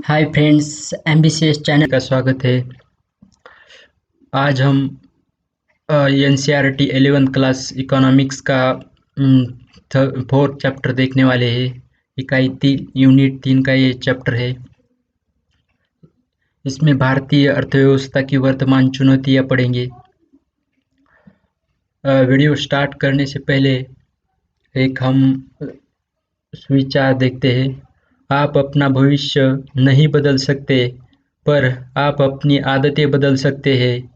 Hi friends, एमबीसीएस channel का स्वागत है। आज हम एनसीईआरटी 11th क्लास इकोनॉमिक्स का फोर्थ चैप्टर देखने वाले हैं। इकाई 3 यूनिट 3 का ये चैप्टर है। इसमें भारतीय अर्थव्यवस्था की वर्तमान चुनौतियां पढ़ेंगे। वीडियो स्टार्ट करने से पहले एक हम विचार देखते हैं। आप अपना भविष्य नहीं बदल सकते, पर आप अपनी आदतें बदल सकते हैं,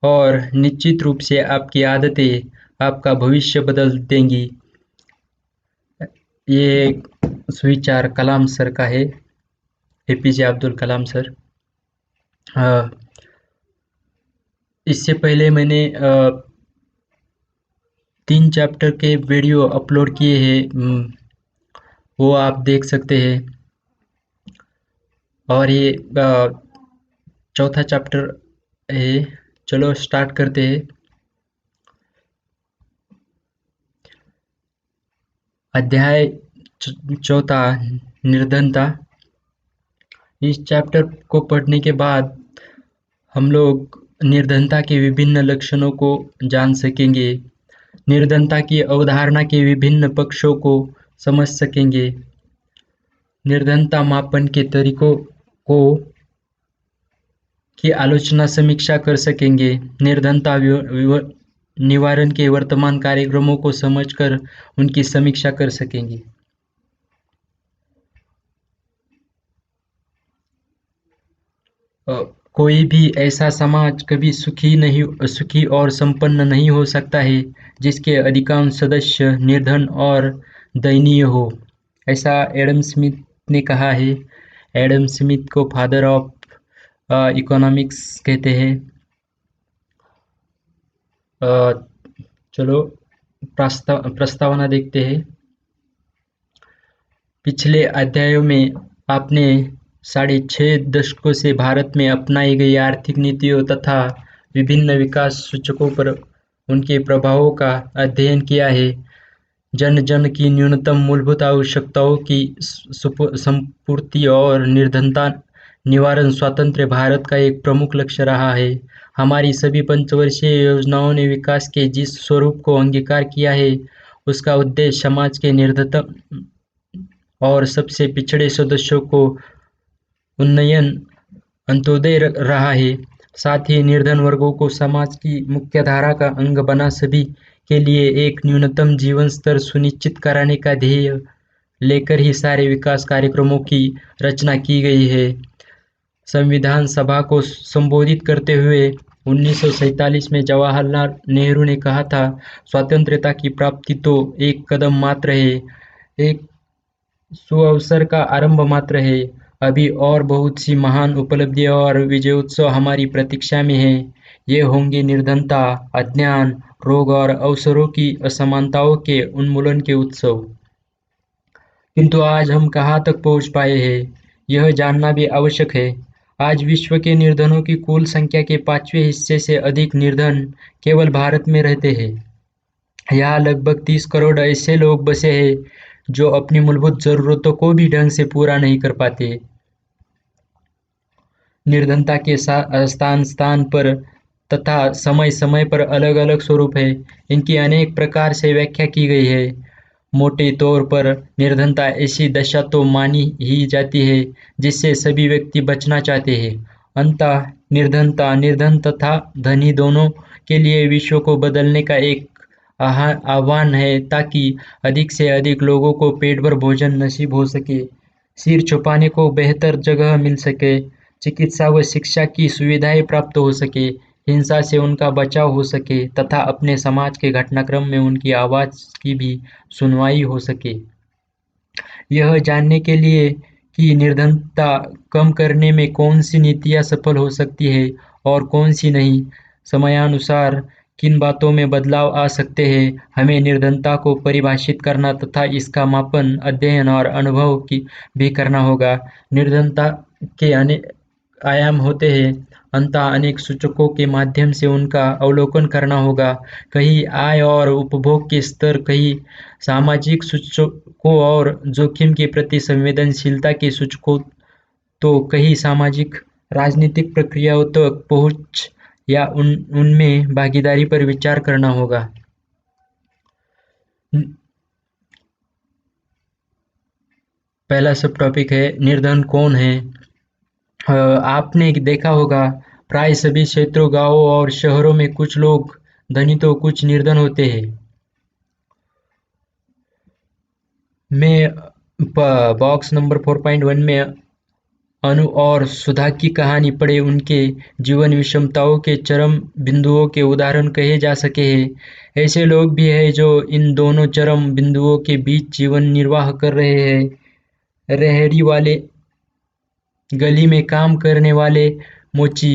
और निश्चित रूप से आपकी आदतें आपका भविष्य बदल देंगी। ये सुविचार कलाम सर का है, एपीजे अब्दुल कलाम सर। इससे पहले मैंने 3 चैप्टर के वीडियो अपलोड किए हैं, वो आप देख सकते हैं। और ये चौथा चैप्टर है। चलो स्टार्ट करते हैं। अध्याय चौथा, निर्धनता। इस चैप्टर को पढ़ने के बाद हम लोग निर्धनता के विभिन्न लक्षणों को जान सकेंगे, निर्धनता की अवधारणा के विभिन्न पक्षों को समझ सकेंगे, निर्धनता मापन के तरीकों को की आलोचना समीक्षा कर सकेंगे, निर्धनता निवारण के वर्तमान कार्यक्रमों को समझकर उनकी समीक्षा कर सकेंगे। कोई भी ऐसा समाज कभी सुखी और संपन्न नहीं हो सकता है जिसके अधिकांश सदस्य निर्धन और दयनीय हो। ऐसा एडम स्मिथ ने कहा है। एडम स्मिथ को फादर ऑफ इकोनॉमिक्स कहते हैं। चलो प्रस्तावना देखते हैं। पिछले अध्यायों में आपने 6.5 दशकों से भारत में अपनाई गई आर्थिक नीतियों तथा विभिन्न विकास सूचकों पर उनके प्रभावों का अध्ययन किया है। जन जन की न्यूनतम मूलभूत आवश्यकताओं की संपूर्ति और निर्धनता निवारण स्वतंत्र भारत का एक प्रमुख लक्ष्य रहा है। हमारी सभी पंचवर्षीय योजनाओं ने विकास के जिस स्वरूप को अंगीकार किया है, उसका उद्देश्य समाज के निर्धनतम और सबसे पिछड़े सदस्यों को उन्नयन अंत्योदय रहा है। साथ ही निर्धन वर्गों को समाज की मुख्यधारा का अंग बना सभी के लिए एक न्यूनतम जीवन स्तर सुनिश्चित कराने का ध्येय लेकर ही सारे विकास कार्यक्रमों की रचना की गई है। संविधान सभा को संबोधित करते हुए 1947 में जवाहरलाल नेहरू ने कहा था, स्वतंत्रता की प्राप्ति तो एक कदम मात्र है, एक सुअवसर का आरंभ मात्र है। अभी और बहुत सी महान उपलब्धियां और विजयोत्सव हमारी प्रतीक्षा में हैं। ये होंगे निर्धनता, अज्ञान, रोग और अवसरों की असमानताओं के उन्मूलन के उत्सव। किंतु आज हम कहाँ तक पहुँच पाए हैं, यह जानना भी आवश्यक है। आज विश्व के निर्धनों की कुल संख्या के 5वें हिस्से से अधिक निर्धन केवल भारत में रहते हैं। यहाँ लगभग 30 करोड़ ऐसे लोग बसे हैं जो अपनी मूलभूत जरूरतों को भी ढंग से पूरा नहीं कर पाते। निर्धनता के स्थान पर तथा समय समय पर अलग अलग स्वरूप है। इनकी अनेक प्रकार से व्याख्या की गई है। मोटे तौर पर निर्धनता ऐसी दशा तो मानी ही जाती है जिससे सभी व्यक्ति बचना चाहते हैं। अतः निर्धनता निर्धन तथा धनी दोनों के लिए विश्व को बदलने का एक आह्वान है, ताकि अधिक से अधिक लोगों को पेट भर भोजन नसीब हो सके, सिर छुपाने को बेहतर जगह मिल सके, चिकित्सा व शिक्षा की सुविधाएं प्राप्त हो सके, हिंसा से उनका बचाव हो सके तथा अपने समाज के घटनाक्रम में उनकी आवाज की भी सुनवाई हो सके। यह जानने के लिए कि निर्धनता कम करने में कौन सी नीतियां सफल हो सकती है और कौन सी नहीं, समयानुसार किन बातों में बदलाव आ सकते हैं, हमें निर्धनता को परिभाषित करना तथा इसका मापन, अध्ययन और अनुभव की भी करना होगा। निर्धनता के अनेक आयाम होते हैं, अतः अनेक सूचकों के माध्यम से उनका अवलोकन करना होगा। कहीं आय और उपभोग के स्तर, कहीं सामाजिक सूचकों और जोखिम के प्रति संवेदनशीलता के सूचकों तो कई सामाजिक राजनीतिक प्रक्रियाओं तक पहुंच या उनमें भागीदारी पर विचार करना होगा। पहला सब टॉपिक है निर्धन कौन है। आपने देखा होगा प्राय सभी क्षेत्रों, गांवों और शहरों में कुछ लोग धनी तो कुछ निर्धन होते हैं। मैं बॉक्स नंबर 4.1 में अनु और सुधा की कहानी पढ़े उनके जीवन विषमताओं के चरम बिंदुओं के उदाहरण कहे जा सके हैं। ऐसे लोग भी हैं जो इन दोनों चरम बिंदुओं के बीच जीवन निर्वाह कर रहे हैं। रेहड़ी वाले, गली में काम करने वाले मोची,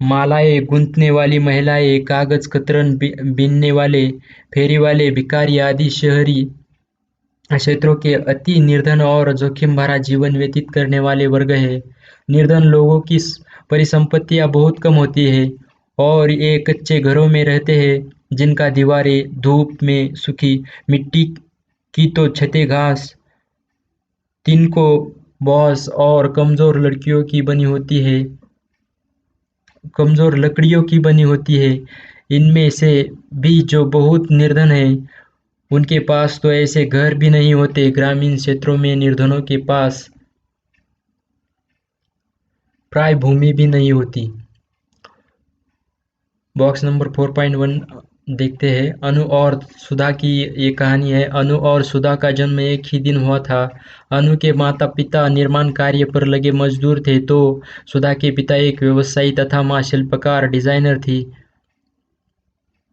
मालाएं गूंथने वाली महिलाएं, कागज कतरन बीनने वाले फेरी वाले भिखारी आदि शहरी क्षेत्रों के अति निर्धन और जोखिम भरा जीवन व्यतीत करने वाले वर्ग हैं। निर्धन लोगों की परिसंपत्तियां बहुत कम होती हैं और ये कच्चे घरों में रहते हैं जिनका दीवारें धूप में सूखी मिट्टी की तो छतें घास, तिनकों, बांस और कमजोर लकड़ियों की बनी होती है। इनमें से भी जो बहुत निर्धन हैं उनके पास तो ऐसे घर भी नहीं होते। ग्रामीण क्षेत्रों में निर्धनों के पास प्राय भूमि भी नहीं होती। बॉक्स नंबर 4.1 देखते हैं। अनु और सुधा की ये कहानी है। अनु और सुधा का जन्म एक ही दिन हुआ था। अनु के माता पिता निर्माण कार्य पर लगे मजदूर थे तो सुधा के पिता एक व्यवसायी तथा माँ शिल्पकार डिजाइनर थी।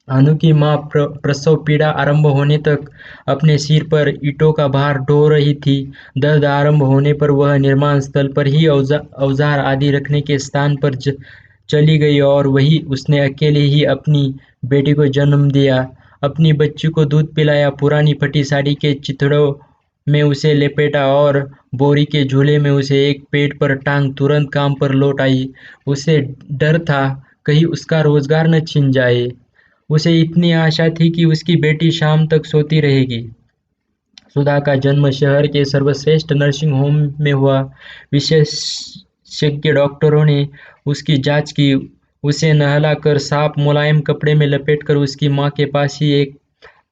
अनु की माँ प्रसव पीड़ा आरंभ होने तक अपने सिर पर ईंटों का भार ढो रही थी। दर्द आरंभ होने पर वह निर्माण स्थल पर ही औजार आदि रखने के स्थान पर चली गई और वहीं उसने अकेले ही अपनी बेटी को जन्म दिया। अपनी बच्ची को दूध पिलाया, पुरानी फटी साड़ी के चिथड़ों में उसे लपेटा और बोरी के झूले में उसे एक पेड़ पर टांग तुरंत काम पर लौट आई। उसे डर था कहीं उसका रोजगार न छिन जाए। उसे इतनी आशा थी कि उसकी बेटी शाम तक सोती रहेगी। सुधा का जन्म शहर के सर्वश्रेष्ठ नर्सिंग होम में हुआ। विशेषज्ञ डॉक्टरों ने उसकी जांच की। उसे नहलाकर साफ मुलायम कपड़े में लपेटकर उसकी माँ के पास ही एक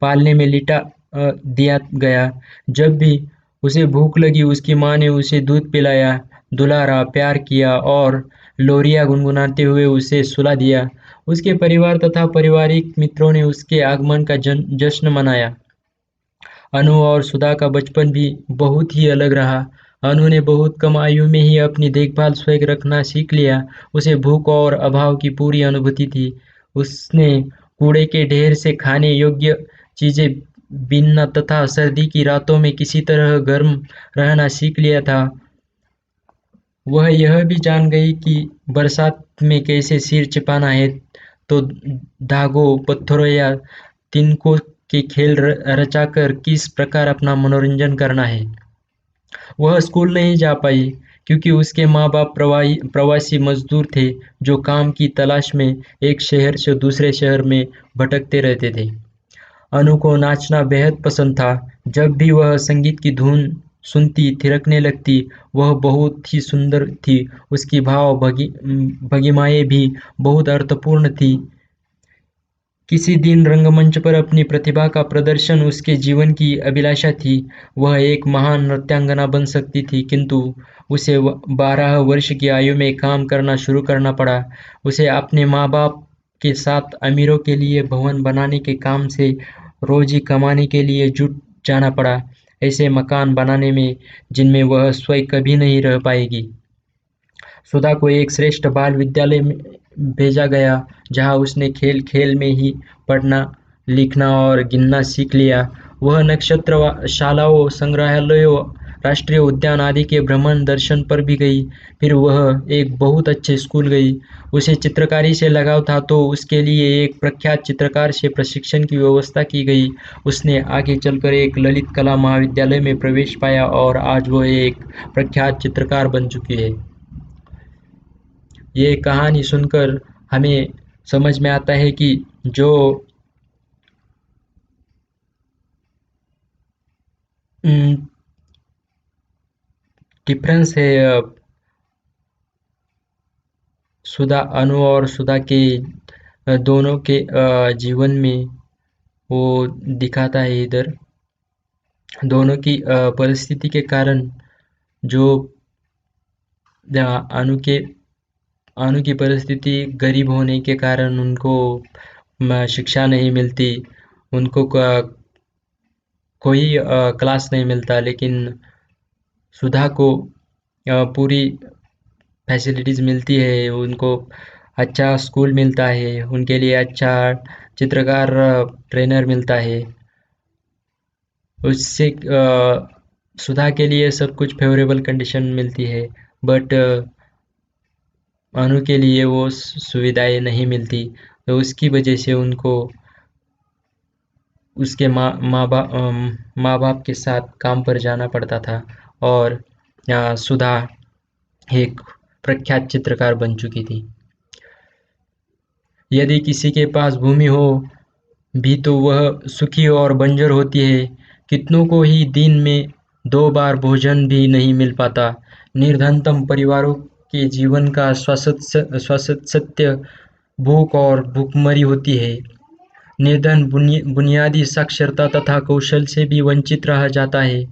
पालने में लिटा दिया गया। जब भी उसे भूख लगी उसकी माँ ने उसे दूध पिलाया, दुलारा, प्यार किया और लोरियां गुनगुनाते हुए उसे सुला दिया। उसके परिवार तथा पारिवारिक मित्रों ने उसके आगमन का जश्न मनाया। अनु और सुधा का बचपन भी बहुत ही अलग रहा। अनु ने बहुत कम आयु में ही अपनी देखभाल स्वयं रखना सीख लिया। उसे भूख और अभाव की पूरी अनुभूति थी। उसने कूड़े के ढेर से खाने योग्य चीजें बीनना तथा सर्दी की रातों में किसी तरह गर्म रहना सीख लिया था। वह यह भी जान गई कि बरसात में कैसे सिर छिपाना है तो धागों, पत्थरों या तिनकों के खेल रचाकर किस प्रकार अपना मनोरंजन करना है। वह स्कूल नहीं जा पाई क्योंकि उसके माँ-बाप प्रवासी मजदूर थे जो काम की तलाश में एक शहर से दूसरे शहर में भटकते रहते थे। अनु को नाचना बेहद पसंद था। जब भी वह संगीत की धुन सुनती थिरकने लगती। वह बहुत ही सुंदर थी। उसकी भंगिमाएं भी बहुत अर्थपूर्ण थी। किसी दिन रंगमंच पर अपनी प्रतिभा का प्रदर्शन उसके जीवन की अभिलाषा थी। वह एक महान नृत्यांगना बन सकती थी किंतु उसे 12 वर्ष की आयु में काम करना शुरू करना पड़ा। उसे अपने माँ बाप के साथ अमीरों के लिए भवन बनाने के काम से रोजी कमाने के लिए जुट जाना पड़ा। ऐसे मकान बनाने में जिनमें वह स्वयं कभी नहीं रह पाएगी। सुधा को एक श्रेष्ठ बाल विद्यालय में भेजा गया जहाँ उसने खेल खेल में ही पढ़ना, लिखना और गिनना सीख लिया। वह नक्षत्र शालाओं, संग्रहालयों, राष्ट्रीय उद्यान आदि के भ्रमण दर्शन पर भी गई। फिर वह एक बहुत अच्छे स्कूल गई। उसे चित्रकारी से लगाव था तो उसके लिए एक प्रख्यात चित्रकार से प्रशिक्षण की व्यवस्था की गई। उसने आगे चलकर एक ललित कला महाविद्यालय में प्रवेश पाया और आज वह एक प्रख्यात चित्रकार बन चुकी है। ये कहानी सुनकर हमें समझ में आता है कि जो डिफरेंस है सुधा, अनु और सुधा के दोनों के जीवन में वो दिखाता है इधर। दोनों की परिस्थिति के कारण, जो अनु के अनु की परिस्थिति गरीब होने के कारण उनको शिक्षा नहीं मिलती, उनको कोई क्लास नहीं मिलता, लेकिन सुधा को पूरी फैसिलिटीज़ मिलती है। उनको अच्छा स्कूल मिलता है, उनके लिए अच्छा चित्रकार ट्रेनर मिलता है। उससे सुधा के लिए सब कुछ फेवरेबल कंडीशन मिलती है, बट अनु के लिए वो सुविधाएं नहीं मिलती। तो उसकी वजह से उनको उसके माँ बाप के साथ काम पर जाना पड़ता था। और सुधा एक प्रख्यात चित्रकार बन चुकी थी। यदि किसी के पास भूमि हो भी तो वह सुखी और बंजर होती है। कितनों को ही दिन में 2 बार भोजन भी नहीं मिल पाता। निर्धनतम परिवारों के जीवन का शाश्वत सत्य भूख और भूखमरी होती है। निर्धन बुनियादी साक्षरता तथा कौशल से भी वंचित रह जाता है।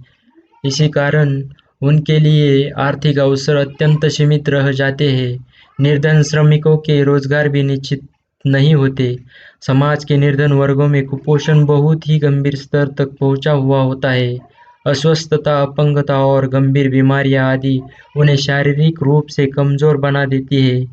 इसी कारण उनके लिए आर्थिक अवसर अत्यंत सीमित रह जाते हैं। निर्धन श्रमिकों के रोजगार भी निश्चित नहीं होते। समाज के निर्धन वर्गों में कुपोषण बहुत ही गंभीर स्तर तक पहुंचा हुआ होता है। अस्वस्थता, अपंगता और गंभीर बीमारियां आदि उन्हें शारीरिक रूप से कमजोर बना देती है।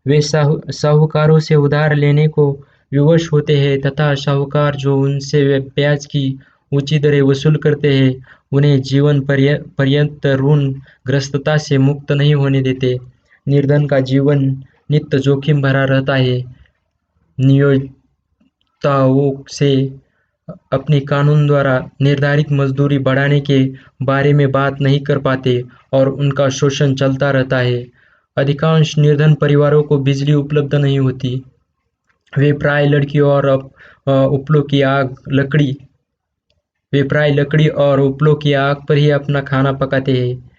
वे साहूकारों से उधार लेने को विवश होते हैं तथा साहूकार जो उनसे ब्याज की ऊंची दरें वसूल करते हैं, उन्हें जीवन पर्यंत ऋण ग्रस्तता से मुक्त नहीं होने देते। निर्धन का जीवन नित्य जोखिम भरा रहता है। नियोक्ताओं से अपनी कानून द्वारा निर्धारित मजदूरी बढ़ाने के बारे में बात नहीं कर पाते और उनका शोषण चलता रहता है। अधिकांश निर्धन परिवारों को बिजली उपलब्ध नहीं होती। वे प्राय लकड़ी और उपलों की आग पर ही अपना खाना पकाते हैं।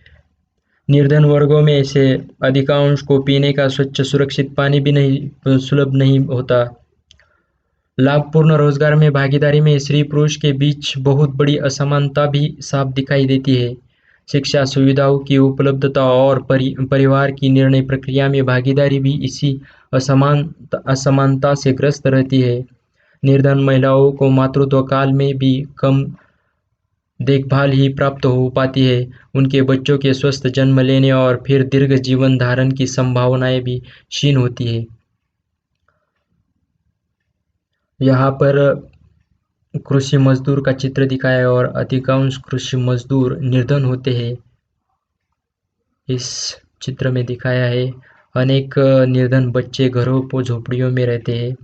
निर्धन वर्गों में से अधिकांश को पीने का स्वच्छ सुरक्षित पानी भी नहीं सुलभ नहीं होता। लाभपूर्ण रोजगार में भागीदारी में स्त्री पुरुष के बीच बहुत बड़ी असमानता भी साफ दिखाई देती है। शिक्षा सुविधाओं की उपलब्धता और परिवार की निर्णय प्रक्रिया में भागीदारी भी इसी असमानता से ग्रस्त रहती है। निर्धन महिलाओं को मातृत्व काल में भी कम देखभाल ही प्राप्त हो पाती है। उनके बच्चों के स्वस्थ जन्म लेने और फिर दीर्घ जीवन धारण की संभावनाएं भी क्षीण होती है। यहाँ पर कृषि मजदूर का चित्र दिखाया है और अधिकांश कृषि मजदूर निर्धन होते हैं। इस चित्र में दिखाया है अनेक निर्धन बच्चे घरों पर झोपड़ियों में रहते हैं।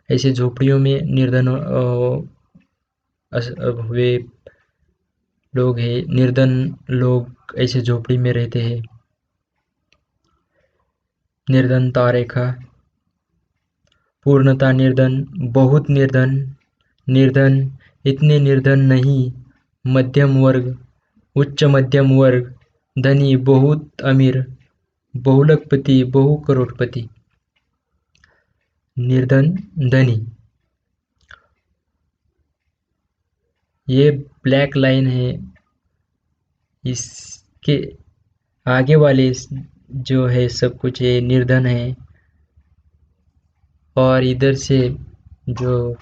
ऐसे झोपड़ियों में निर्धन हुए लोग हैं। निर्धन लोग ऐसे झोपड़ी में रहते हैं। निर्धनता रेखा, पूर्णता निर्धन, बहुत निर्धन, निर्धन, इतने निर्धन नहीं, मध्यम वर्ग, उच्च मध्यम वर्ग, धनी, बहुत अमीर, बहुलखपति, बहु करोड़पति। निर्धन, धनी। ये ब्लैक लाइन है। इसके आगे वाले जो है सब कुछ ये निर्धन है और इधर से जो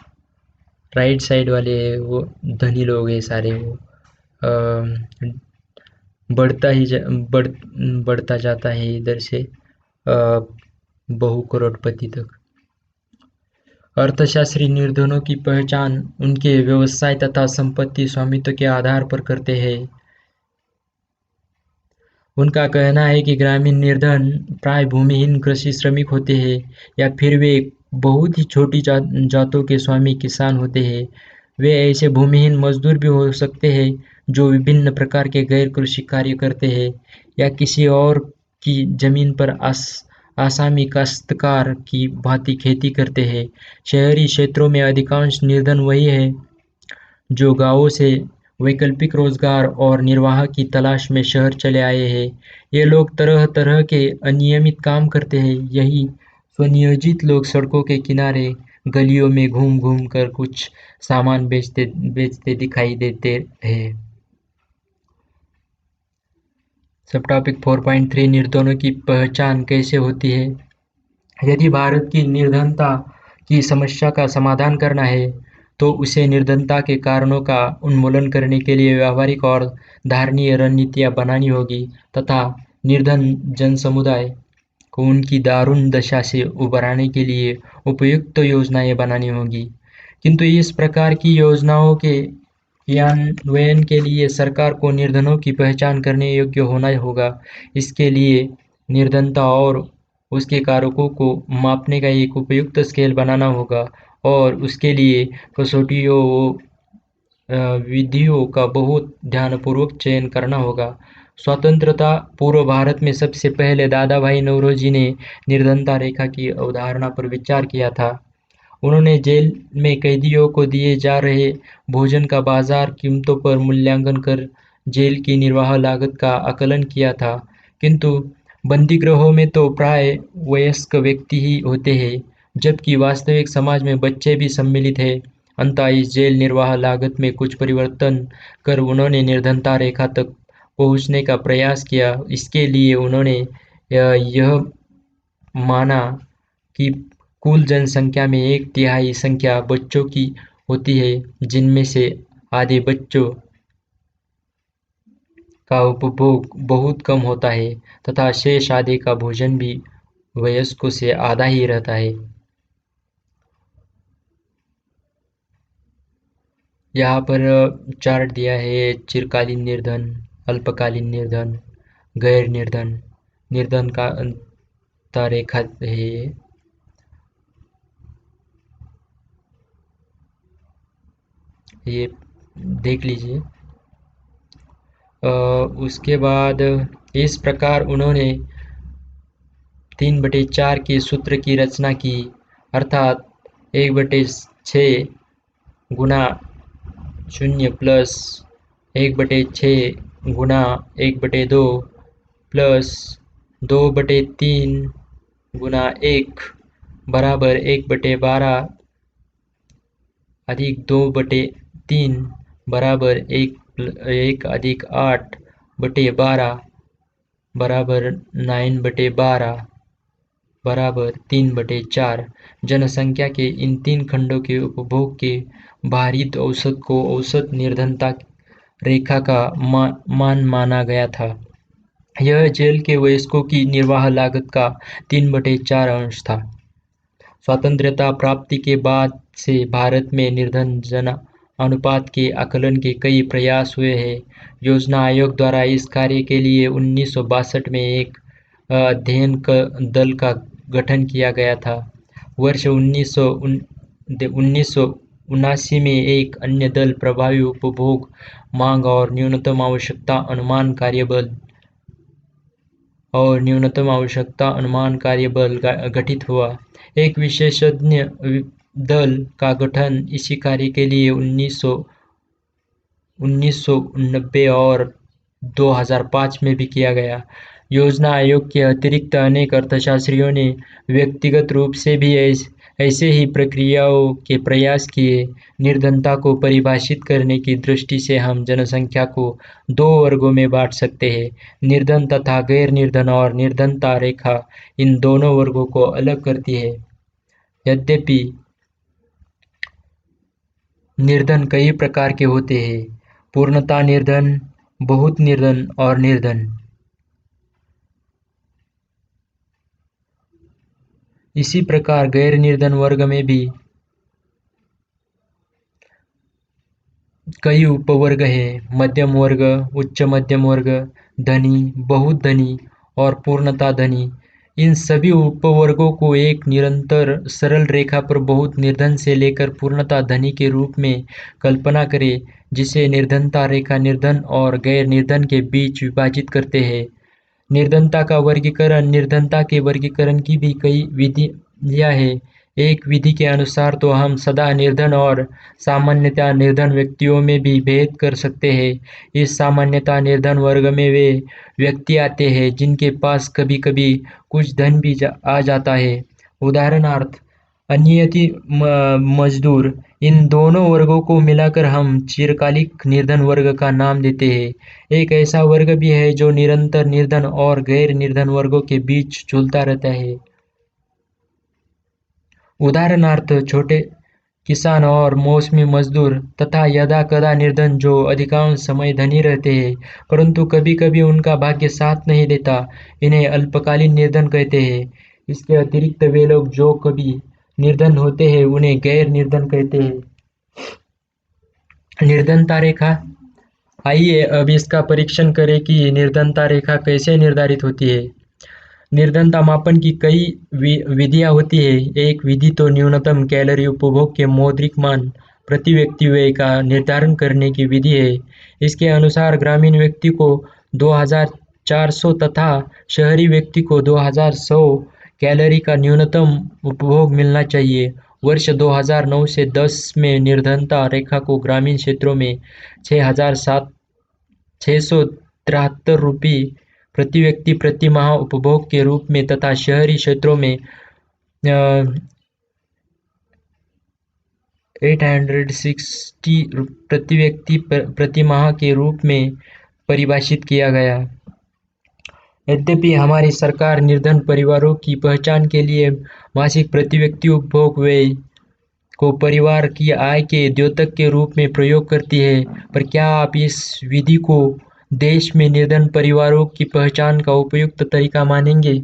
राइट साइड वाले है वो धनी लोग हैं सारे। वो बढ़ता जाता है इधर से बहु करोड़पति तक। अर्थशास्त्री निर्धनों की पहचान उनके व्यवसाय तथा संपत्ति स्वामित्व के आधार पर करते हैं। उनका कहना है कि ग्रामीण निर्धन प्राय भूमिहीन कृषि श्रमिक होते हैं या फिर वे बहुत ही छोटी जातों के स्वामी किसान होते हैं। वे ऐसे भूमिहीन मजदूर भी हो सकते हैं जो विभिन्न प्रकार के गैर कृषि कार्य करते हैं या किसी और की जमीन पर आसामी काश्तकार की भांति खेती करते हैं। शहरी क्षेत्रों में अधिकांश निर्धन वही है जो गांवों से वैकल्पिक रोजगार और निर्वाह की तलाश में शहर चले आए हैं। ये लोग तरह-तरह के अनियमित काम करते हैं। यही स्वनियोजित लोग सड़कों के किनारे, गलियों में घूम-घूम कर कुछ सामान बेचते बेचते दिखाई देते हैं। सब टॉपिक 4.3 निर्धनों की पहचान कैसे होती है? यदि भारत की निर्धनता की समस्या का समाधान करना है, तो उसे निर्धनता के कारणों का उन्मूलन करने के लिए व्यावहारिक और धारणीय रणनीतियाँ बनानी होगी तथा निर्धन जनसमुदाय को उनकी दारुण दशा से उबरने के लिए उपयुक्त योजनाएँ बनानी होंगी। किंतु इस प्रकार की योजनाओं के क्रियान्वयन के लिए सरकार को निर्धनों की पहचान करने योग्य होना होगा। इसके लिए निर्धनता और उसके कारकों को मापने का एक उपयुक्त स्केल बनाना होगा और उसके लिए कसौटियों विधियों का बहुत ध्यानपूर्वक चयन करना होगा। स्वतंत्रता पूर्व भारत में सबसे पहले दादा भाई नौरोजी ने निर्धनता रेखा की अवधारणा पर विचार किया था। उन्होंने जेल में कैदियों को दिए जा रहे भोजन का बाजार कीमतों पर मूल्यांकन कर जेल की निर्वाह लागत का आकलन किया था। किंतु बंदीगृहों में तो प्राय वयस्क व्यक्ति ही होते हैं, जबकि वास्तविक समाज में बच्चे भी सम्मिलित हैं। अतः इस जेल निर्वाह लागत में कुछ परिवर्तन कर उन्होंने निर्धनता रेखा तक पहुंचने का प्रयास किया। इसके लिए उन्होंने यह माना कि कुल जनसंख्या में 1/3 संख्या बच्चों की होती है, जिनमें से आधे बच्चों का उपभोग बहुत कम होता है तथा शेष आधे का भोजन भी वयस्कों से आधा ही रहता है। यहाँ पर चार्ट दिया है चिरकालीन निर्धन, अल्पकालीन निर्धन, गैर निर्धन, निर्धन का रेखा है ये। ये देख लीजिए। उसके बाद इस प्रकार उन्होंने 3/4 के सूत्र की रचना की, अर्थात 1/6 गुना 0 प्लस 1/6 गुना 1/2 प्लस 2/3 गुना 1 बराबर 1/12 अधिक 2/3 बराबर 1 अधिक 8/12 बराबर 9/12 बराबर 3/4। जनसंख्या के इन 3 खंडों के उपभोग के भारित औसत को औसत निर्धनता रेखा का मान माना गया था। यह जेल के वयस्कों की निर्वाह लागत का 3/4 अंश था। स्वतंत्रता प्राप्ति के बाद से भारत में निर्धन जन अनुपात के आकलन के कई प्रयास हुए हैं। योजना आयोग द्वारा इस कार्य के लिए 1962 में एक अध्ययन दल का गठन किया गया था। वर्ष 1979 में एक अन्य दल प्रभावी उपभोग मांग और न्यूनतम आवश्यकता अनुमान कार्यबल गठित हुआ। एक विशेषज्ञ दल का गठन इसी कार्य के लिए 1990 और 2005 में भी किया गया। योजना आयोग के अतिरिक्त अनेक अर्थशास्त्रियों ने व्यक्तिगत रूप से भी ऐसे ही प्रक्रियाओं के प्रयास किए। निर्धनता को परिभाषित करने की दृष्टि से हम जनसंख्या को 2 वर्गों में बांट सकते हैं, निर्धन तथा गैर निर्धन, और निर्धनता रेखा इन दोनों वर्गों को अलग करती है। यद्यपि निर्धन कई प्रकार के होते हैं: पूर्णतः निर्धन, बहुत निर्धन और निर्धन। इसी प्रकार गैर निर्धन वर्ग में भी कई उपवर्ग हैं: मध्यम वर्ग, उच्च मध्यम वर्ग, धनी, बहुत धनी और पूर्णतः धनी। इन सभी उपवर्गों को एक निरंतर सरल रेखा पर बहुत निर्धन से लेकर पूर्णतः धनी के रूप में कल्पना करें, जिसे निर्धनता रेखा निर्धन और गैर निर्धन के बीच विभाजित करते हैं। निर्धनता का वर्गीकरण निर्धनता के वर्गीकरण की भी कई विधियाँ हैं। एक विधि के अनुसार तो हम सदा निर्धन और सामान्यतः निर्धन व्यक्तियों में भी भेद कर सकते हैं। इस सामान्यतः निर्धन वर्ग में वे व्यक्ति आते हैं जिनके पास कभी-कभी कुछ धन भी आ जाता है। उदाहरणार्थ, अनियति मजदूर। इन दोनों वर्गों को मिलाकर हम चिरकालिक निर्धन वर्ग का नाम देते हैं। एक ऐसा वर्ग भी है जो निरंतर निर्धन और गैर निर्धन वर्गों के बीच झूलता रहता है। उदाहरणार्थ, छोटे किसान और मौसमी मजदूर तथा यदा-कदा निर्धन जो अधिकांश समय धनी रहते हैं, परंतु कभी-कभी उनका भाग्य साथ नहीं देता, इन्हें अल्पकालीन निर्धन कहते हैं। इसके अतिरिक्त वे लोग जो कभी निर्धन होते हैं, उन्हें गैर निर्धन कहते हैं। निर्धनता रेखा। आइए अब इसका परीक्षण करें कि निर्धनता रेखा कैसे निर्धारित होती है। निर्धनता मापन की कई विधियां होती है। एक विधि तो न्यूनतम कैलोरी उपभोग के मौद्रिक मान प्रति व्यक्ति व्यय का निर्धारण करने की विधि है। इसके अनुसार ग्रामीण व्यक्ति को 2400 तथा शहरी व्यक्ति को 2100 कैलोरी का न्यूनतम उपभोग मिलना चाहिए। वर्ष 2009 से 10 में निर्धनता रेखा को ग्रामीण क्षेत्रों में 6,673 रुपये प्रति व्यक्ति प्रति माह उपभोग के रूप में तथा शहरी क्षेत्रों में 860 प्रति व्यक्ति प्रति माह के रूप में परिभाषित किया गया। यद्यपि हमारी सरकार निर्धन परिवारों की पहचान के लिए मासिक प्रति व्यक्ति उपभोग व्यय को परिवार की आय के द्योतक के रूप में प्रयोग करती है, पर क्या आप इस विधि को देश में निर्धन परिवारों की पहचान का उपयुक्त तरीका मानेंगे?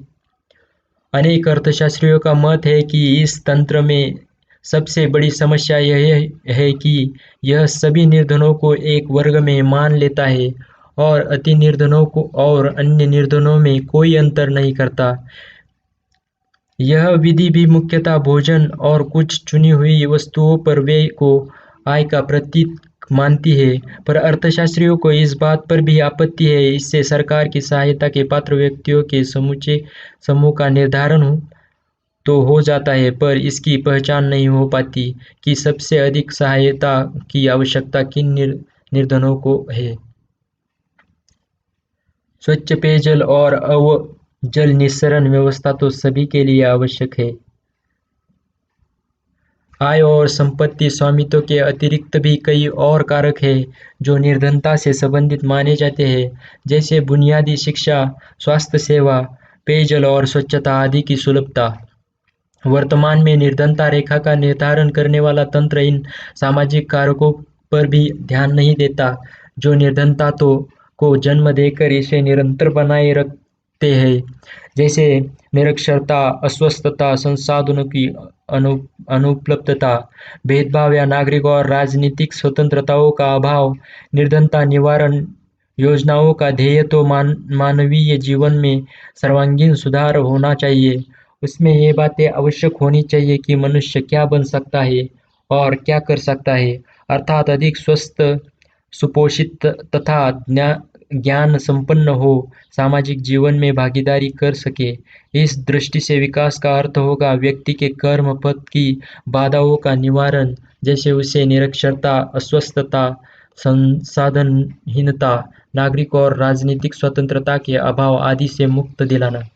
अनेक अर्थशास्त्रियों का मत है कि इस तंत्र में सबसे बड़ी समस्या यह है कि यह सभी निर्धनों को एक वर्ग में मान लेता है और अति निर्धनों को और अन्य निर्धनों में कोई अंतर नहीं करता। यह विधि भी मुख्यतः भोजन और कुछ चुनी हुई वस्तुओं पर व्यय को आय का प्रतीक मानती है, पर अर्थशास्त्रियों को इस बात पर भी आपत्ति है। इससे सरकार की सहायता के पात्र व्यक्तियों के समूचे समूह का निर्धारण तो हो जाता है, पर इसकी पहचान नहीं हो पाती कि सबसे अधिक सहायता की आवश्यकता किन निर्धनों को है। स्वच्छ पेयजल और जल निस्सरण व्यवस्था तो सभी के लिए आवश्यक है। आय और संपत्ति स्वामित्व के अतिरिक्त भी कई और कारक हैं जो निर्धनता से संबंधित माने जाते हैं, जैसे बुनियादी शिक्षा, स्वास्थ्य सेवा, पेयजल और स्वच्छता आदि की सुलभता। वर्तमान में निर्धनता रेखा का निर्धारण करने वाला तंत्र इन सामाजिक कारकों पर भी ध्यान नहीं देता, जो निर्धनता को जन्म देकर इसे निरंतर बनाए रखते हैं, जैसे निरक्षरता, अस्वस्थता, संसाधनों की अनुपलब्धता, भेदभाव या नागरिक और राजनीतिक स्वतंत्रताओं का अभाव। निर्धनता निवारण योजनाओं का ध्येय तो मानवीय जीवन में सर्वांगीण सुधार होना चाहिए। उसमें ये बातें आवश्यक होनी चाहिए कि मनुष्य क्या बन सकता है और क्या कर सकता है, अर्थात अधिक स्वस्थ, सुपोषित तथा ज्ञान संपन्न हो, सामाजिक जीवन में भागीदारी कर सके। इस दृष्टि से विकास का अर्थ होगा व्यक्ति के कर्म पथ की बाधाओं का निवारण, जैसे उसे निरक्षरता, अस्वस्थता, संसाधनहीनता, नागरिक और राजनीतिक स्वतंत्रता के अभाव आदि से मुक्त दिलाना।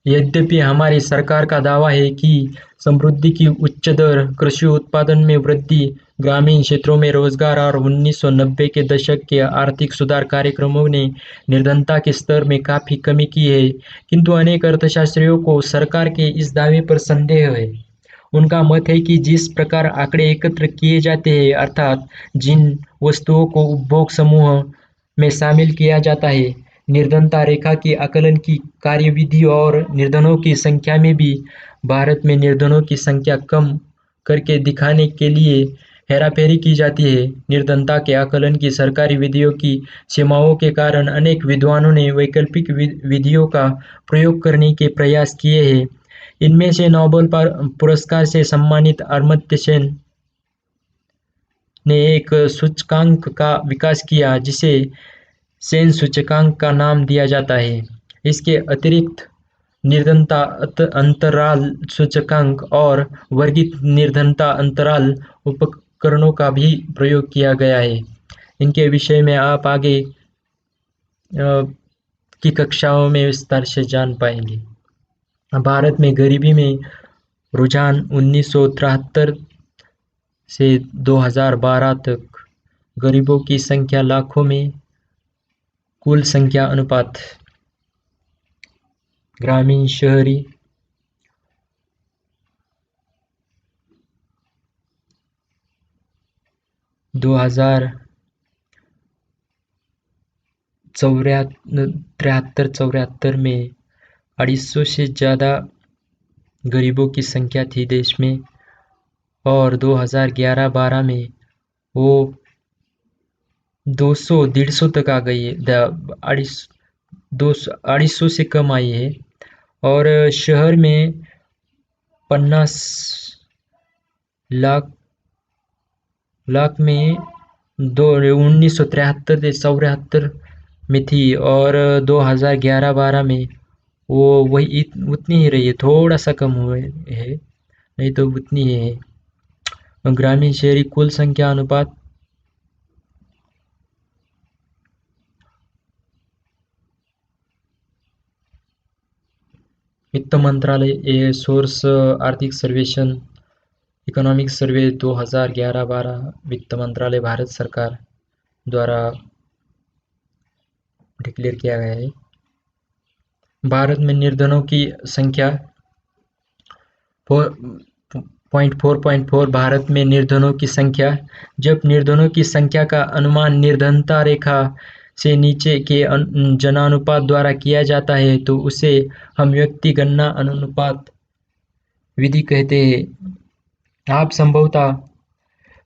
यद्यपि हमारी सरकार का दावा है कि समृद्धि की उच्च दर, कृषि उत्पादन में वृद्धि, ग्रामीण क्षेत्रों में रोजगार और 1990 के दशक के आर्थिक सुधार कार्यक्रमों ने निर्धनता के स्तर में काफी कमी की है, किंतु अनेक अर्थशास्त्रियों को सरकार के इस दावे पर संदेह है। उनका मत है कि जिस प्रकार आंकड़े एकत्र किए जाते हैं, अर्थात जिन वस्तुओं को उपभोग समूह में शामिल किया जाता है, निर्धनता रेखा के आकलन की कार्यविधि और निर्धनों की संख्या में भी भारत में निर्धनों की संख्या कम करके दिखाने के लिए हेराफेरी की जाती है। निर्धनता के आकलन की सरकारी विधियों की सीमाओं के कारण अनेक विद्वानों ने वैकल्पिक विधियों का प्रयोग करने के प्रयास किए हैं। इनमें से नोबेल पुरस्कार से सम्मानित अमर्त्य सेन ने एक सूचकांक का विकास किया जिसे सेन सूचकांक का नाम दिया जाता है। इसके अतिरिक्त निर्धनता अंतराल सूचकांक और वर्गित निर्धनता अंतराल उपकरणों का भी प्रयोग किया गया है। इनके विषय में आप आगे की कक्षाओं में विस्तार से जान पाएंगे। भारत में गरीबी में रुझान 1973 से 2012 तक गरीबों की संख्या लाखों में, कुल संख्या अनुपात ग्रामीण शहरी 2073-74 में 250 से ज़्यादा गरीबों की संख्या थी देश में, और 2011-12 में वो 200-150 तक आ गई है। 250 से कम आई है। और शहर में 50 लाख में 1973 से 74 में थी, और 2011-12 में वो वही उतनी ही रही है, थोड़ा सा कम हुए है, नहीं तो उतनी ही है। ग्रामीण शहरी कुल संख्या अनुपात वित्त मंत्रालय ए सोर्स आर्थिक सर्वेक्षण इकोनॉमिक सर्वे 2011-12 वित्त मंत्रालय भारत सरकार द्वारा डिक्लेयर किया गया है। भारत में निर्धनों की संख्या 4.4 भारत में निर्धनों की संख्या। जब निर्धनों की संख्या का अनुमान निर्धनता रेखा से नीचे के जनानुपात द्वारा किया जाता है तो उसे हम व्यक्ति गणना अनुपात विधि कहते हैं। आप संभवतः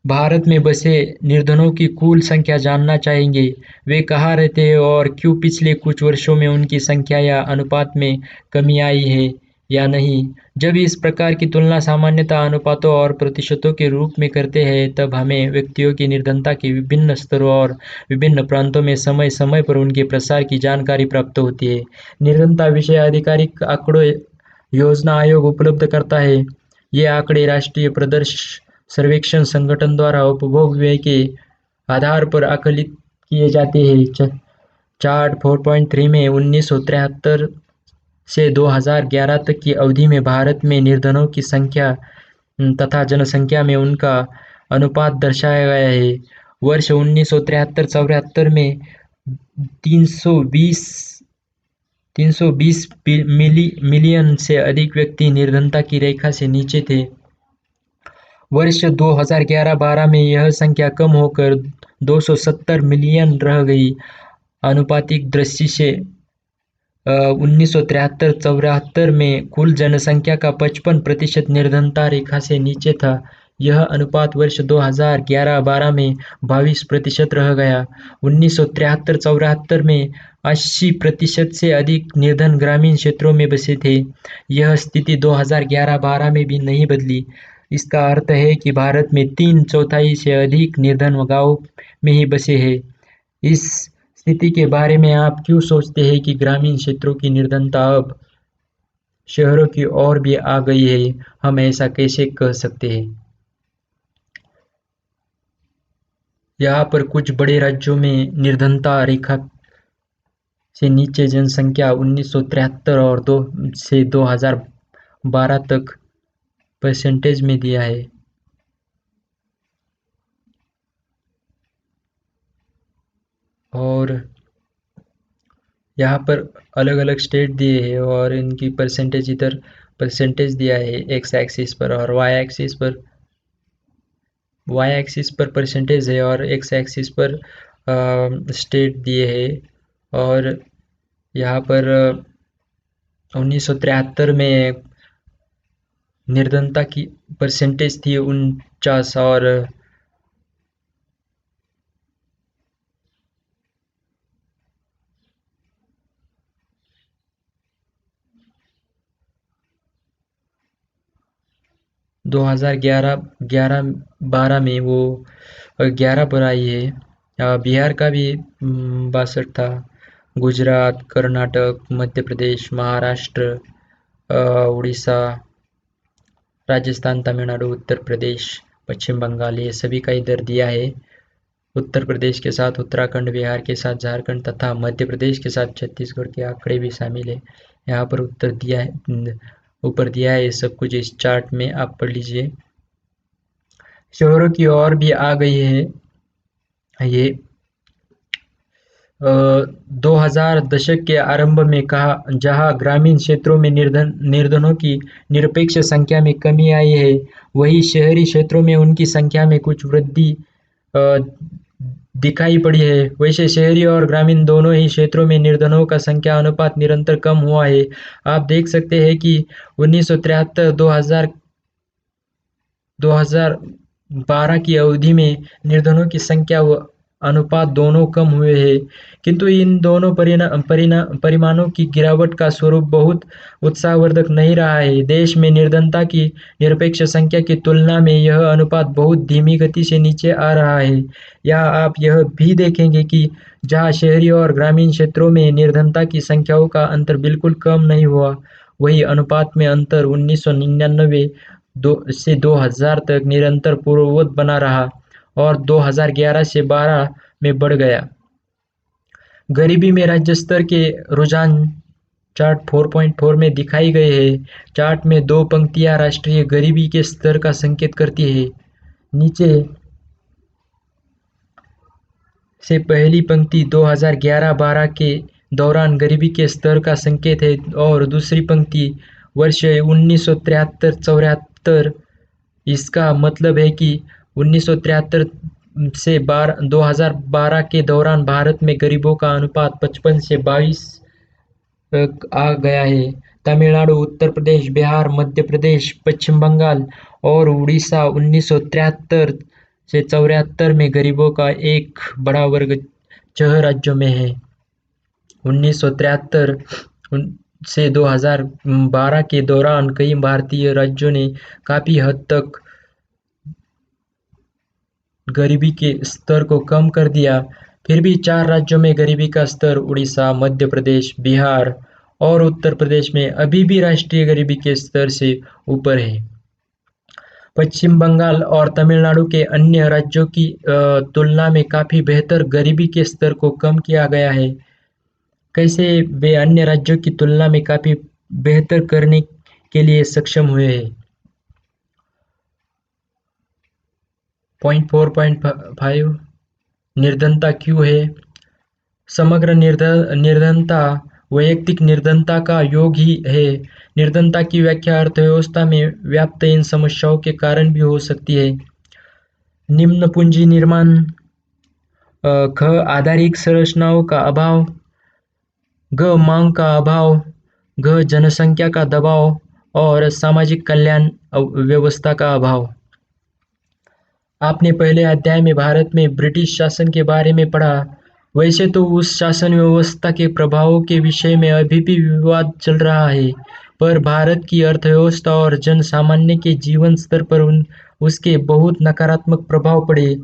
भारत में बसे निर्धनों की कुल संख्या जानना चाहेंगे। वे कहाँ रहते हैं और क्यों पिछले कुछ वर्षों में उनकी संख्या या अनुपात में कमी आई है या नहीं। जब इस प्रकार की तुलना सामान्यतः अनुपातों और प्रतिशतों के रूप में करते हैं तब हमें व्यक्तियों की निर्धनता के विभिन्न स्तरों और विभिन्न प्रांतों में समय समय पर उनके प्रसार की जानकारी प्राप्त होती है। निर्धनता विषय आधिकारिक आंकड़ों योजना आयोग उपलब्ध करता है। ये आंकड़े राष्ट्रीय प्रदर्श सर्वेक्षण संगठन द्वारा उपभोग व्यय के आधार पर आकलित किए जाते हैं। चार्ट 4.3 में 1973 से 2011 तक की अवधि में भारत में निर्धनों की संख्या तथा जनसंख्या में उनका अनुपात दर्शाया गया है। वर्ष 1973-74 में 320 मिलियन से अधिक व्यक्ति निर्धनता की रेखा से नीचे थे। वर्ष 2011-12 में यह संख्या कम होकर 270 मिलियन रह गई। आनुपातिक दृष्टि से 1973-74 में कुल जनसंख्या का 55% निर्धनता रेखा से नीचे था। यह अनुपात वर्ष 2011-12 में 22% रह गया। 1973-74 में 80% से अधिक निर्धन ग्रामीण क्षेत्रों में बसे थे। यह स्थिति 2011-12 में भी नहीं बदली। इसका अर्थ है कि भारत में 3/4 से अधिक निर्धन गाँव में ही बसे हैं। इस स्थिति के बारे में आप क्यों सोचते हैं कि ग्रामीण क्षेत्रों की निर्धनता अब शहरों की ओर भी आ गई है? हम ऐसा कैसे कह सकते हैं? यहाँ पर कुछ बड़े राज्यों में निर्धनता रेखा से नीचे जनसंख्या 1973 और 2012 तक परसेंटेज में दिया है। और यहाँ पर अलग अलग स्टेट दिए हैं और इनकी परसेंटेज इधर परसेंटेज दिया है एक्स एक्सिस पर, और वाई एक्सिस पर परसेंटेज है और एक्स एक्सिस पर स्टेट दिए हैं। और यहाँ पर 1973 में निर्धनता की परसेंटेज थी 49 और 2011-12 में वो 11 पर आई है। बिहार का भी 62 था। गुजरात, कर्नाटक, मध्य प्रदेश, महाराष्ट्र, उड़ीसा, राजस्थान, तमिलनाडु, उत्तर प्रदेश, पश्चिम बंगाल, ये सभी का इधर दिया है। उत्तर प्रदेश के साथ उत्तराखंड, बिहार के साथ झारखंड तथा मध्य प्रदेश के साथ छत्तीसगढ़ के आंकड़े भी शामिल है। यहाँ पर उत्तर दिया है, ऊपर दिया है, ये सब कुछ इस चार्ट में आप पढ़ लीजिए। शहरों की ओर भी आ गई है ये। 2000 दशक के आरंभ में कहा, जहां ग्रामीण क्षेत्रों में निर्धनों की निरपेक्ष संख्या में कमी आई है, वहीं शहरी क्षेत्रों में उनकी संख्या में कुछ वृद्धि अ, दिखाई पड़ी है। वैसे शहरी और ग्रामीण दोनों ही क्षेत्रों में निर्धनों का संख्या अनुपात निरंतर कम हुआ है। आप देख सकते हैं कि 1973 2012 की अवधि में निर्धनों की संख्या व अनुपात दोनों कम हुए हैं, किंतु इन दोनों परिमाणों की गिरावट का स्वरूप बहुत उत्साहवर्धक नहीं रहा है। देश में निर्धनता की निरपेक्ष संख्या की तुलना में यह अनुपात बहुत धीमी गति से नीचे आ रहा है। यहाँ आप यह भी देखेंगे कि जहाँ शहरी और ग्रामीण क्षेत्रों में निर्धनता की संख्याओं का अंतर बिल्कुल कम नहीं हुआ, वही अनुपात में अंतर 1999 से 2000 तक निरंतर पूर्ववत बना रहा और 2011 से 12 में बढ़ गया। गरीबी में राज्य स्तर के रुझान चार्ट 4.4 में दिखाई गए हैं। चार्ट में दो पंक्तियां राष्ट्रीय गरीबी के स्तर का संकेत करती है। नीचे से पहली पंक्ति 2011-12 के दौरान गरीबी के स्तर का संकेत है और दूसरी पंक्ति वर्ष 1973-74। इसका मतलब है कि 1973 से 2012 के दौरान भारत में गरीबों का अनुपात 55 से 22 आ गया है। तमिलनाडु, उत्तर प्रदेश, बिहार, मध्य प्रदेश, पश्चिम बंगाल और उड़ीसा 1973 से 74 में गरीबों का एक बड़ा वर्ग 6 राज्यों में है। 1973 से 2012 के दौरान कई भारतीय राज्यों ने काफी हद तक गरीबी के स्तर को कम कर दिया। फिर भी 4 राज्यों में गरीबी का स्तर उड़ीसा, मध्य प्रदेश, बिहार और उत्तर प्रदेश में अभी भी राष्ट्रीय गरीबी के स्तर से ऊपर है। पश्चिम बंगाल और तमिलनाडु के अन्य राज्यों की तुलना में काफी बेहतर गरीबी के स्तर को कम किया गया है। कैसे वे अन्य राज्यों की तुलना में काफी बेहतर करने के लिए सक्षम हुए हैं? 4.5 निर्धनता क्यों है? समग्र निर्धनता वैयक्तिक निर्धनता का योग ही है। निर्धनता की व्याख्या अर्थव्यवस्था में व्याप्त इन समस्याओं के कारण भी हो सकती है। निम्न पूंजी निर्माण, ख आधारिक संरचनाओं का अभाव, ग मांग का अभाव, घ जनसंख्या का दबाव और सामाजिक कल्याण व्यवस्था का अभाव। आपने पहले अध्याय में भारत में ब्रिटिश शासन के बारे में पढ़ा। वैसे तो उस शासन व्यवस्था के प्रभावों के विषय में अभी भी विवाद चल रहा है, पर भारत की अर्थव्यवस्था और जन सामान्य के जीवन स्तर पर उसके बहुत नकारात्मक प्रभाव पड़े।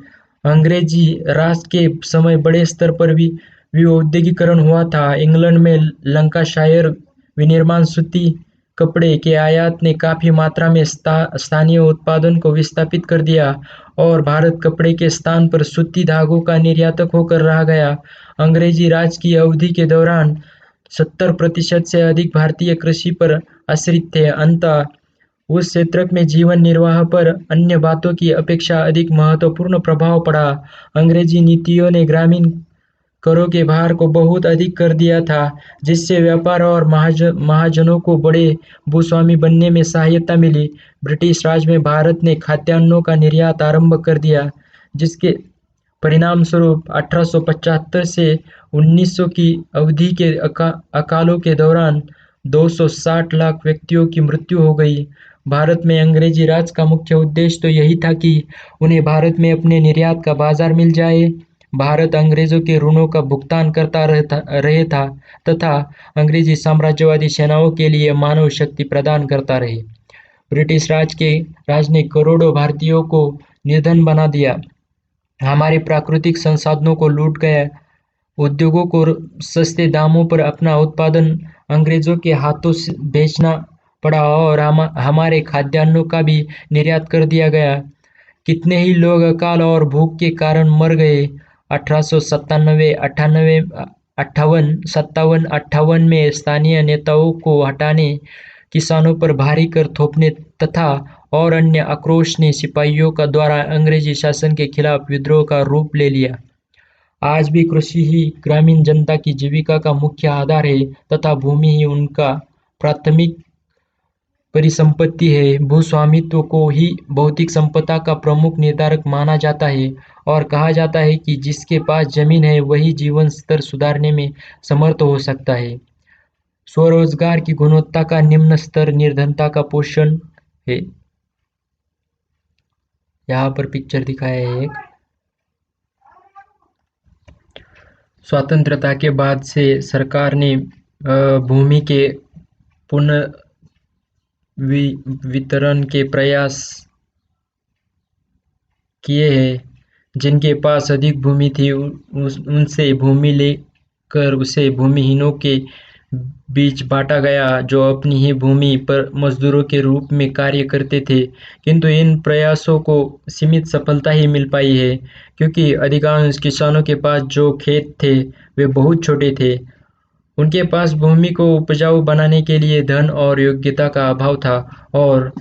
अंग्रेजी राज के समय बड़े स्तर पर भी औद्योगिकरण हुआ था। इंग्लैंड में लंकाशायर विनिर्माण सूती कपड़े के आयात ने काफी मात्रा में स्थानीय उत्पादन को विस्थापित कर दिया और भारत कपड़े के स्थान पर सूती धागों का निर्यातक होकर रह गया। अंग्रेजी राज की अवधि के दौरान 70% से अधिक भारतीय कृषि पर आश्रित थे। अंततः उस क्षेत्र में जीवन निर्वाह पर अन्य बातों की अपेक्षा अधिक महत्वपूर्ण प्रभाव पड़ा। अंग्रेजी नीतियों ने ग्रामीण करों के भार को बहुत अधिक कर दिया था, जिससे व्यापार और महाजनों को बड़े भूस्वामी बनने में सहायता मिली। ब्रिटिश राज में भारत ने खाद्यान्नों का निर्यात आरंभ कर दिया, जिसके परिणाम स्वरूप 1875 से 1900 की अवधि के अकालों के दौरान 260 लाख व्यक्तियों की मृत्यु हो गई। भारत में अंग्रेजी राज का मुख्य उद्देश्य तो यही था कि उन्हें भारत में अपने निर्यात का बाजार मिल जाए। भारत अंग्रेजों के ऋणों का भुगतान करता रहे था तथा अंग्रेजी साम्राज्यवादी सेनाओं के लिए मानव शक्ति प्रदान करता रहे। ब्रिटिश राज ने करोड़ों भारतीयों को निर्धन बना दिया, हमारे प्राकृतिक संसाधनों को लूट गया, उद्योगों को सस्ते दामों पर अपना उत्पादन अंग्रेजों के हाथों से बेचना पड़ा और हमारे खाद्यान्नों का भी निर्यात कर दिया गया। कितने ही लोग अकाल और भूख के कारण मर गए। 1897, 98, 58, 57, 58 में स्थानीय नेताओं को हटाने, किसानों पर भारी कर थोपने तथा और अन्य आक्रोश ने सिपाहियों का द्वारा अंग्रेजी शासन के खिलाफ विद्रोह का रूप ले लिया। आज भी कृषि ही ग्रामीण जनता की जीविका का मुख्य आधार है तथा भूमि ही उनका प्राथमिक परिसंपत्ति है। भूस्वामित्व को ही भौतिक संपदा का प्रमुख निर्धारक माना जाता है और कहा जाता है कि जिसके पास जमीन है वही जीवन स्तर सुधारने में समर्थ हो सकता है। स्वरोजगार की गुणवत्ता का निम्न स्तर निर्धनता का पोषण है। यहाँ पर पिक्चर दिखाया है एक। स्वतंत्रता के बाद से सरकार ने भूमि के पुनः वितरण के प्रयास किए हैं। जिनके पास अधिक भूमि थी उनसे भूमि लेकर उसे भूमिहीनों के बीच बांटा गया जो अपनी ही भूमि पर मजदूरों के रूप में कार्य करते थे। किंतु इन प्रयासों को सीमित सफलता ही मिल पाई है क्योंकि अधिकांश किसानों के पास जो खेत थे वे बहुत छोटे थे। उनके पास भूमि को उपजाऊ बनाने के लिए धन और योग्यता का अभाव था और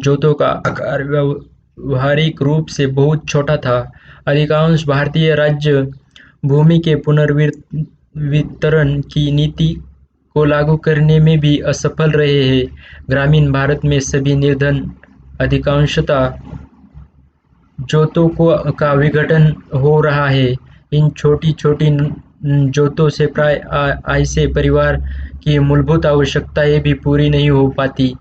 जोतों का आकार व्यावहारिक रूप से बहुत छोटा था। अधिकांश भारतीय राज्य भूमि के पुनर्वितरण की नीति को लागू करने में भी असफल रहे हैं। ग्रामीण भारत में सभी निर्धन अधिकांशतः जोतों का विघटन हो रहा है। इन छोटी-छोटी जोतों से प्राय आय से परिवार की मूलभूत आवश्यकताएं भी पूरी नहीं हो पाती।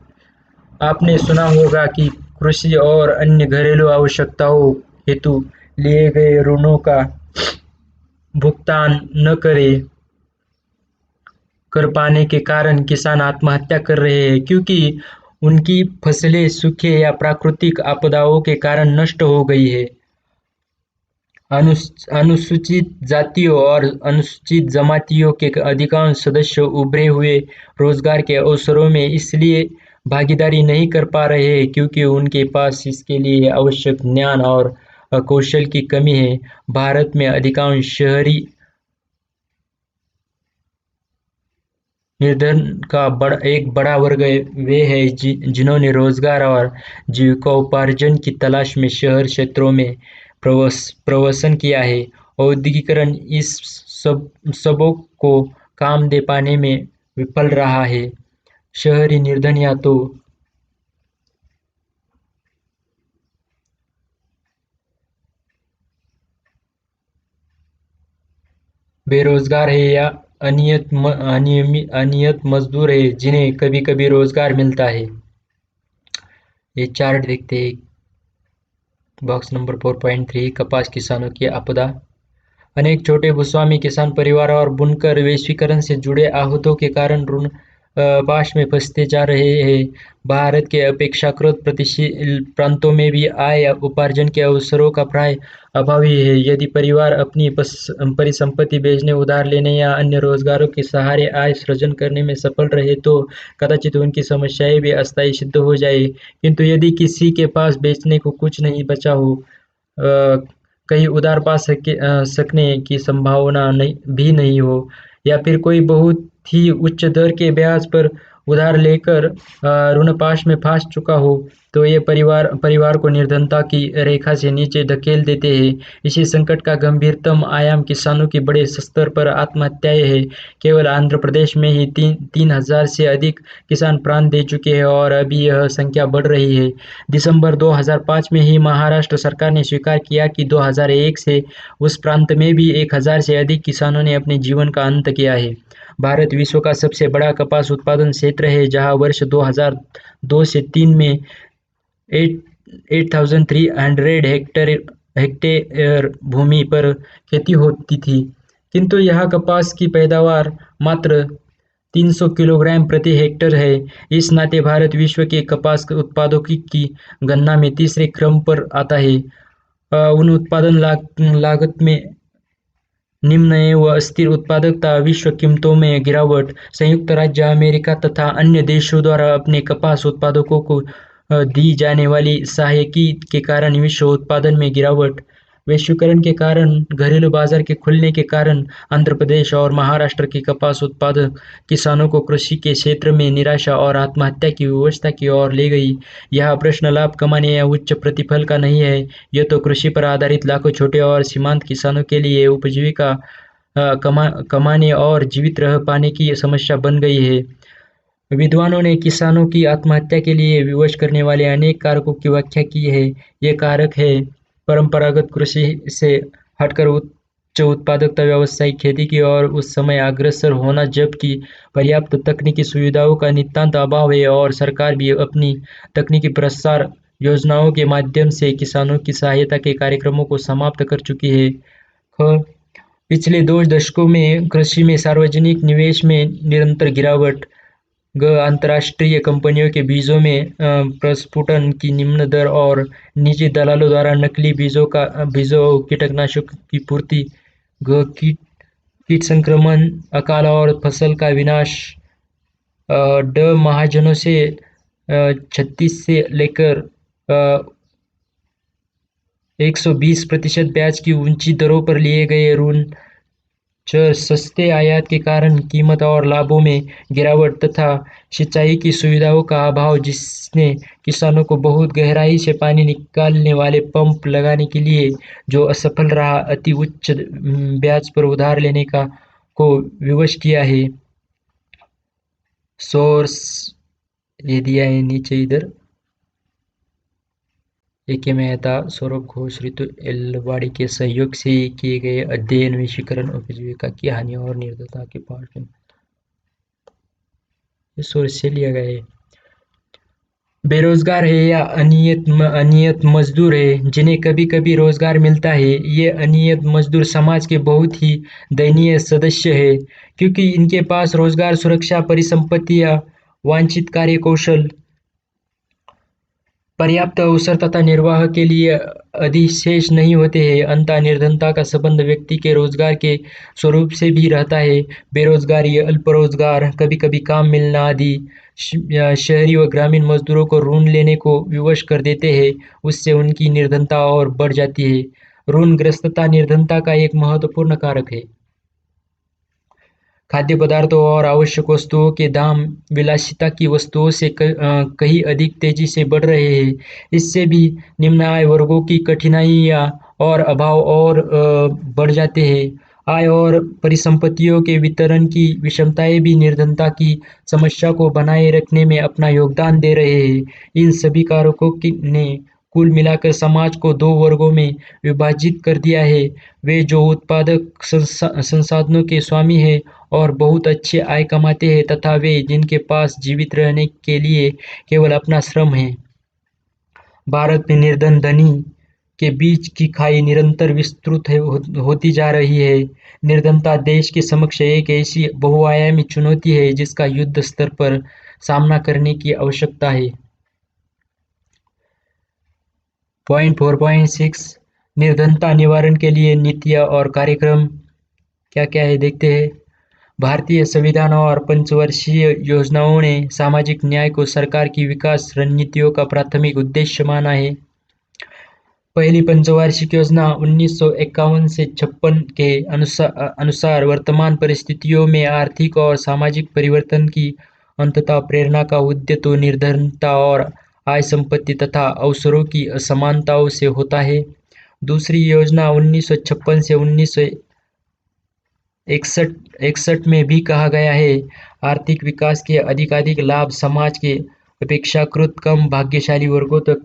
आपने सुना होगा कि कृषि और अन्य घरेलू आवश्यकताओं हेतु लिए गए ऋणों का भुगतान न कर पाने के कारण किसान आत्महत्या कर रहे हैं क्योंकि उनकी फसलें सूखे या प्राकृतिक आपदाओं के कारण नष्ट हो गई है। अनुसूचित जातियों और अनुसूचित जमातियों के अधिकांश सदस्य उभरे हुए रोजगार के अवसरों में इसलिए भागीदारी नहीं कर पा रहे हैं क्योंकि उनके पास इसके लिए आवश्यक ज्ञान और कौशल की कमी है। भारत में अधिकांश शहरी निर्धन का एक बड़ा वर्ग वे है जिन्होंने रोजगार और जीविकोपार्जन की तलाश में शहर क्षेत्रों में प्रवासन किया है। औद्योगिकरण इस सबों को काम दे पाने में विफल रहा है। शहरी निर्धन या तो बेरोजगार है या अनियमित मजदूर है जिन्हें कभी-कभी रोजगार मिलता है। ये चार्ट देखते हैं। बॉक्स नंबर 4.3 कपास किसानों की आपदा। अनेक छोटे भूस्वामी किसान परिवार और बुनकर वैश्वीकरण से जुड़े आहतों के कारण ऋण पाश में फंसते जा रहे हैं। भारत के अपेक्षाकृत गतिशील प्रांतों में भी आय उपार्जन के अवसरों का प्राय अभाव ही है। यदि परिवार अपनी परिसंपत्ति बेचने, उधार लेने या अन्य रोजगारों के सहारे आय सृजन करने में सफल रहे तो कदाचित उनकी समस्याएं भी अस्थायी सिद्ध हो जाए। किंतु यदि किसी के पास बेचने को कुछ नहीं बचा हो, कहीं उधार सकने की संभावना भी नहीं हो या फिर कोई बहुत ही उच्च दर के ब्याज पर उधार लेकर ऋणपाश में फंस चुका हो तो ये परिवार को निर्धनता की रेखा से नीचे धकेल देते हैं। इसी संकट का गंभीरतम आयाम किसानों की बड़े स्तर पर आत्महत्याएं हैं। केवल आंध्र प्रदेश में ही 3,000 से अधिक किसान प्राण दे चुके हैं और अभी यह संख्या बढ़ रही है। दिसंबर 2005 में ही महाराष्ट्र सरकार ने स्वीकार किया कि 2001 से उस प्रांत में भी 1,000 से अधिक किसानों ने अपने जीवन का अंत किया है। भारत विश्व का सबसे बड़ा कपास उत्पादन क्षेत्र है जहां वर्ष 2002 से 3 में 8,300 हेक्टेयर भूमि पर खेती होती थी, किंतु यह कपास की पैदावार मात्र 300 किलोग्राम प्रति हेक्टेयर है। इस नाते भारत विश्व के कपास उत्पादों की गणना में तीसरे क्रम पर आता है। उन उत्पादन लागत में निम्न व अस्थिर उत्पादकता, विश्व कीमतों में गिरावट, संयुक्त राज्य अमेरिका तथा अन्य देशों द्वारा अपने कपास उत्पादकों को दी जाने वाली सहायता के कारण विश्व उत्पादन में गिरावट, वैश्वीकरण के कारण, घरेलू बाजार के खुलने के कारण आंध्र प्रदेश और महाराष्ट्र के कपास उत्पादक किसानों को कृषि के क्षेत्र में निराशा और आत्महत्या की व्यवस्था की ओर ले गई। यह प्रश्न लाभ कमाने या उच्च प्रतिफल का नहीं है, यह तो कृषि पर आधारित लाखों छोटे और सीमांत किसानों के लिए उपजीविका कमाने और जीवित रह पाने की समस्या बन गई है। विद्वानों ने किसानों की आत्महत्या के लिए विवश करने वाले अनेक कारकों की व्याख्या की है। ये कारक है परंपरागत कृषि से हटकर उच्च उत्पादकता व्यावसायिक खेती की ओर उस समय अग्रसर होना, जबकि पर्याप्त तकनीकी सुविधाओं का नितांत अभाव है और सरकार भी अपनी तकनीकी प्रसार योजनाओं के माध्यम से किसानों की सहायता के कार्यक्रमों को समाप्त कर चुकी है। पिछले 2 दशकों में कृषि में सार्वजनिक निवेश में निरंतर गिरावट, अंतर्राष्ट्रीय कंपनियों के बीजों में प्रस्फुटन की निम्न दर और निजी दलालों द्वारा नकली बीजों और कीटनाशकों की पूर्ति, कीट संक्रमण, अकाल और फसल का विनाश, महाजनों से 36 से लेकर 120% ब्याज की ऊंची दरों पर लिए गए ऋण, सस्ते आयात के कारण कीमत और लाभों में गिरावट तथा सिंचाई की सुविधाओं का अभाव, जिसने किसानों को बहुत गहराई से पानी निकालने वाले पंप लगाने के लिए जो असफल रहा, अति उच्च ब्याज पर उधार लेने को विवश किया है। सोर्स ये दिया है नीचे इधर। ए.के. मेहता, सौरभ घोष, ऋतु एलवाड़ी के सहयोग से किए गए अध्ययन वैश्वीकरण उपजीविका की हानि और निर्धनता के पार्श्व सोर्स से लिया गया है। बेरोजगार है या अनियत मजदूर है जिन्हें कभी कभी रोजगार मिलता है, ये अनियत मजदूर समाज के बहुत ही दयनीय सदस्य है, क्योंकि इनके पास रोजगार, सुरक्षा, परिसंपत्तियां, वांछित कार्य कौशल, पर्याप्त अवसर तथा निर्वाह के लिए अधिशेष नहीं होते हैं। अंततः निर्धनता का संबंध व्यक्ति के रोजगार के स्वरूप से भी रहता है। बेरोजगारी, अल्प रोजगार, कभी कभी काम मिलना आदि शहरी व ग्रामीण मजदूरों को ऋण लेने को विवश कर देते हैं। उससे उनकी निर्धनता और बढ़ जाती है। ऋणग्रस्तता निर्धनता का एक महत्वपूर्ण कारक है। खाद्य पदार्थों और आवश्यक वस्तुओं के दाम विलासिता की वस्तुओं से कहीं अधिक तेजी से बढ़ रहे हैं। इससे भी निम्न आय वर्गों की कठिनाइयां और अभाव और बढ़ जाते हैं। आय और परिसंपत्तियों के वितरण की विषमताएं भी निर्धनता की समस्या को बनाए रखने में अपना योगदान दे रहे हैं। इन सभी कारकों ने कुल मिलाकर समाज को 2 वर्गों में विभाजित कर दिया है। वे जो उत्पादक संसाधनों के स्वामी हैं और बहुत अच्छे आय कमाते हैं, तथा वे जिनके पास जीवित रहने के लिए केवल अपना श्रम है। भारत में निर्धन धनी के बीच की खाई निरंतर विस्तृत होती जा रही है। निर्धनता देश के समक्ष एक ऐसी बहुआयामी चुनौती है जिसका युद्ध स्तर पर सामना करने की आवश्यकता है। पॉइंट 4.6 निर्धनता निवारण के लिए नीतियां और कार्यक्रम क्या क्या है, देखते हैं। भारतीय संविधान और पंचवर्षीय योजनाओं ने सामाजिक न्याय को सरकार की विकास रणनीतियों का प्राथमिक उद्देश्य माना है। पहली पंचवार्षिक योजना 1951 से 56 के अनुसार वर्तमान परिस्थितियों में आर्थिक और सामाजिक परिवर्तन की अंततः प्रेरणा का उद्देश्य तो निर्धनता और आय, संपत्ति तथा अवसरों की असमानताओं से होता है। दूसरी योजना 1956 से 1961 में भी कहा गया है, आर्थिक विकास के अधिकाधिक लाभ समाज के अपेक्षाकृत कम भाग्यशाली वर्गों तक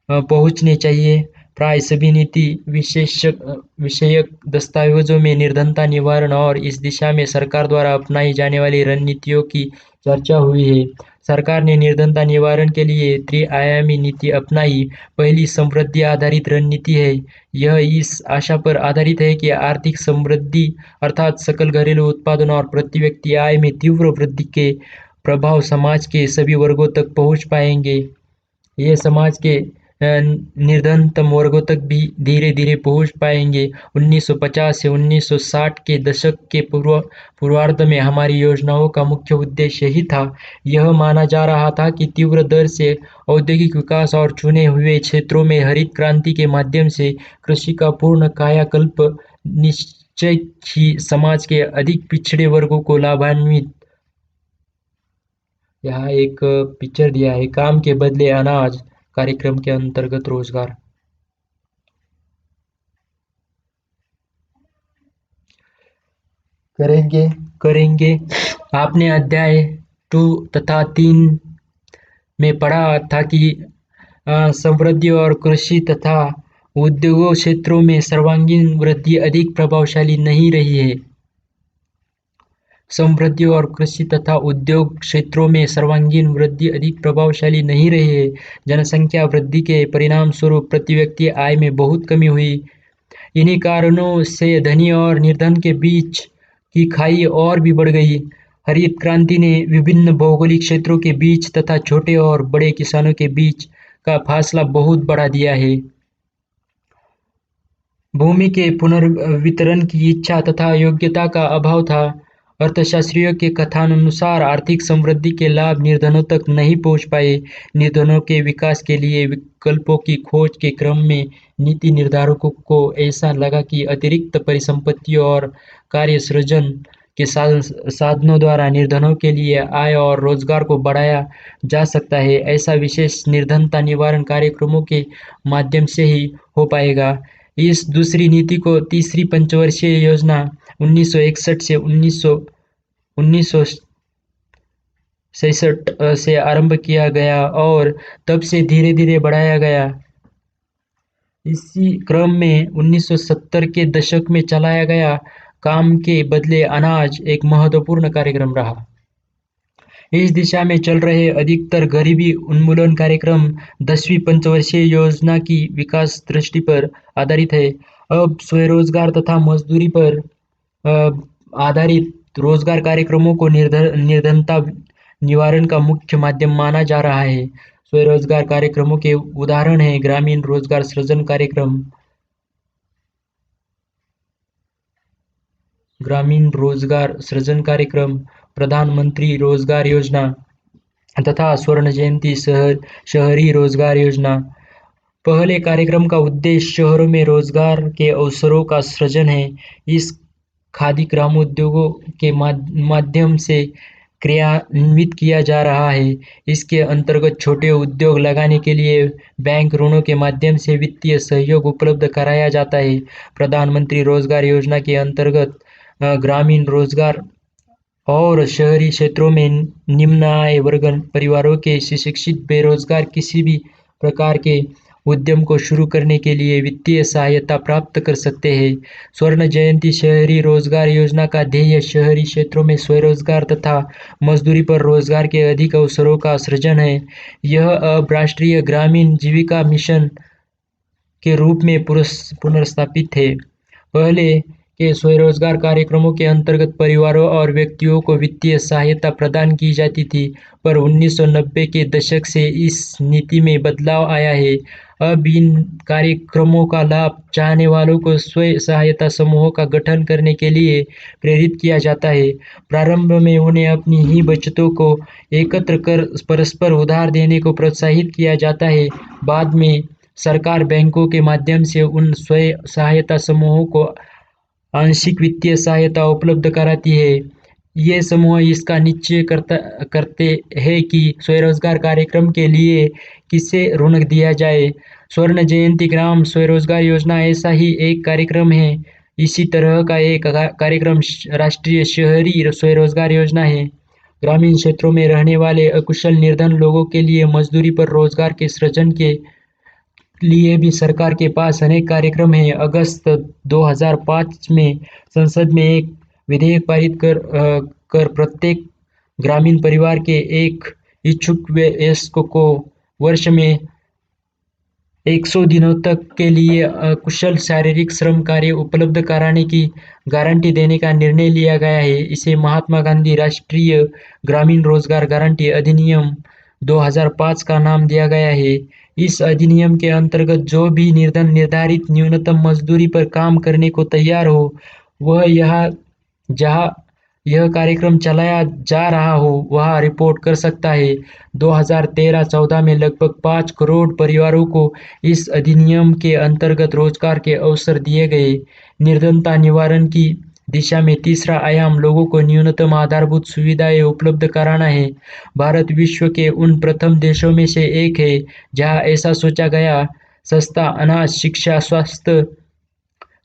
पहुंचने चाहिए। प्राय सभी नीति विषयक दस्तावेजों में निर्धनता निवारण और इस दिशा में सरकार द्वारा अपनाई जाने वाली रणनीतियों की चर्चा हुई है। सरकार ने निर्धनता निवारण के लिए त्रि-आयामी नीति अपनाई। पहली समृद्धि आधारित रणनीति है। यह इस आशा पर आधारित है कि आर्थिक समृद्धि अर्थात सकल घरेलू उत्पादन और प्रति व्यक्ति आय में तीव्र वृद्धि के प्रभाव समाज के सभी वर्गों तक पहुंच पाएंगे। ये समाज के निर्धनतम वर्गों तक भी धीरे धीरे पहुंच पाएंगे। 1950 से 1960 के दशक के पूर्वार्ध में हमारी योजनाओं का मुख्य उद्देश्य यही था। यह माना जा रहा था कि तीव्र दर से औद्योगिक विकास और चुने हुए क्षेत्रों में हरित क्रांति के माध्यम से कृषि का पूर्ण कायाकल्प निश्चय ही समाज के अधिक पिछड़े वर्गों को लाभान्वित। यहाँ एक पिक्चर दिया है, काम के बदले अनाज कार्यक्रम के अंतर्गत रोजगार। करेंगे करेंगे। आपने अध्याय 2 तथा 3 में पढ़ा था कि समृद्धि और कृषि तथा उद्योग क्षेत्रों में सर्वांगीण वृद्धि अधिक प्रभावशाली नहीं रही है। समृद्धि और कृषि तथा उद्योग क्षेत्रों में सर्वांगीण वृद्धि अधिक प्रभावशाली नहीं रही है। जनसंख्या वृद्धि के परिणाम स्वरूप प्रति व्यक्ति आय में बहुत कमी हुई। इन्हीं कारणों से धनी और निर्धन के बीच की खाई और भी बढ़ गई। हरित क्रांति ने विभिन्न भौगोलिक क्षेत्रों के बीच तथा छोटे और बड़े किसानों के बीच का फासला बहुत बढ़ा दिया है। भूमि के पुनर्वितरण की इच्छा तथा योग्यता का अभाव था। अर्थशास्त्रियों के कथनानुसार आर्थिक समृद्धि के लाभ निर्धनों तक नहीं पहुंच पाए। निर्धनों के विकास के लिए विकल्पों की खोज के क्रम में नीति निर्धारकों को ऐसा लगा कि अतिरिक्त परिसंपत्तियों और कार्य सृजन के साधनों द्वारा निर्धनों के लिए आय और रोजगार को बढ़ाया जा सकता है। ऐसा विशेष निर्धनता निवारण कार्यक्रमों के माध्यम से ही हो पाएगा। इस दूसरी नीति को तीसरी पंचवर्षीय योजना 1961 से 1966 से आरंभ किया गया और तब से धीरे धीरे बढ़ाया गया। इसी क्रम में 1970 के दशक में चलाया गया काम के बदले अनाज एक महत्वपूर्ण कार्यक्रम रहा। इस दिशा में चल रहे अधिकतर गरीबी उन्मूलन कार्यक्रम 10वीं पंचवर्षीय योजना की विकास दृष्टि पर आधारित है। अब स्वरोजगार तथा मजदूरी पर आधारित रोजगार कार्यक्रमों को निर्धनता निवारण का मुख्य माध्यम माना जा रहा है। स्वरोजगार कार्यक्रमों के उदाहरण हैं ग्रामीण रोजगार सृजन कार्यक्रम, प्रधानमंत्री रोजगार योजना तथा स्वर्ण जयंती शहरी रोजगार योजना। पहले कार्यक्रम का उद्देश्य शहरों में रोजगार के अवसरों का सृजन है। इस खादी ग्रामोद्योगों के माध्यम से क्रियान्वित किया जा रहा है। इसके अंतर्गत छोटे उद्योग लगाने के लिए बैंक ऋणों के माध्यम से वित्तीय सहयोग उपलब्ध कराया जाता है। प्रधानमंत्री रोजगार योजना के अंतर्गत ग्रामीण रोजगार और शहरी क्षेत्रों में निम्न आय वर्ग परिवारों के शिक्षित बेरोजगार किसी भी प्रकार के उद्यम को शुरू करने के लिए वित्तीय सहायता प्राप्त कर सकते हैं। स्वर्ण जयंती शहरी रोजगार योजना का ध्येय शहरी क्षेत्रों में स्वरोजगार तथा मजदूरी पर रोजगार के अधिक अवसरों का सृजन है। यह अब राष्ट्रीय ग्रामीण जीविका मिशन के रूप में पुनर्स्थापित है। पहले के स्वरोजगार कार्यक्रमों के अंतर्गत परिवारों और व्यक्तियों को वित्तीय सहायता प्रदान की जाती थी, पर 1990 के दशक से इस नीति में बदलाव आया है। अब इन कार्यक्रमों का लाभ चाहने वालों को स्वयं सहायता समूहों का गठन करने के लिए प्रेरित किया जाता है। प्रारंभ में उन्हें अपनी ही बचतों को एकत्र कर परस्पर उधार देने को प्रोत्साहित किया जाता है। बाद में सरकार बैंकों के माध्यम से उन स्वयं सहायता समूहों को आंशिक वित्तीय सहायता उपलब्ध कराती है। ये समूह इसका निश्चय करते हैं कि स्वरोजगार कार्यक्रम के लिए किसे ऋण दिया जाए। स्वर्ण जयंती ग्राम स्वरोजगार योजना ऐसा ही एक कार्यक्रम है। इसी तरह का एक कार्यक्रम राष्ट्रीय शहरी स्वरोजगार योजना है। ग्रामीण क्षेत्रों में रहने वाले अकुशल निर्धन लोगों के लिए मजदूरी पर रोजगार के सृजन के लिए भी सरकार के पास अनेक कार्यक्रम हैं। अगस्त 2005 में संसद में एक विधेयक पारित कर प्रत्येक ग्रामीण परिवार के एक इच्छुक वयस्क को वर्ष में 100 दिनों तक के लिए कुशल शारीरिक श्रम कार्य उपलब्ध कराने की गारंटी देने का निर्णय लिया गया है। इसे महात्मा गांधी राष्ट्रीय ग्रामीण रोजगार गारंटी अधिनियम 2005 का नाम दिया गया है। इस अधिनियम के अंतर्गत जो भी निर्धारित न्यूनतम मजदूरी पर काम करने को तैयार हो, वह यहाँ जहाँ यह कार्यक्रम चलाया जा रहा हो वहाँ रिपोर्ट कर सकता है। 2013-14 में लगभग 5 करोड़ परिवारों को इस अधिनियम के अंतर्गत रोजगार के अवसर दिए गए। निर्धनता निवारण की दिशा में तीसरा आयाम लोगों को न्यूनतम आधारभूत सुविधाएं उपलब्ध कराना है। भारत विश्व के उन प्रथम देशों में से एक है जहां ऐसा सोचा गया। सस्ता अनाज, शिक्षा, स्वास्थ्य,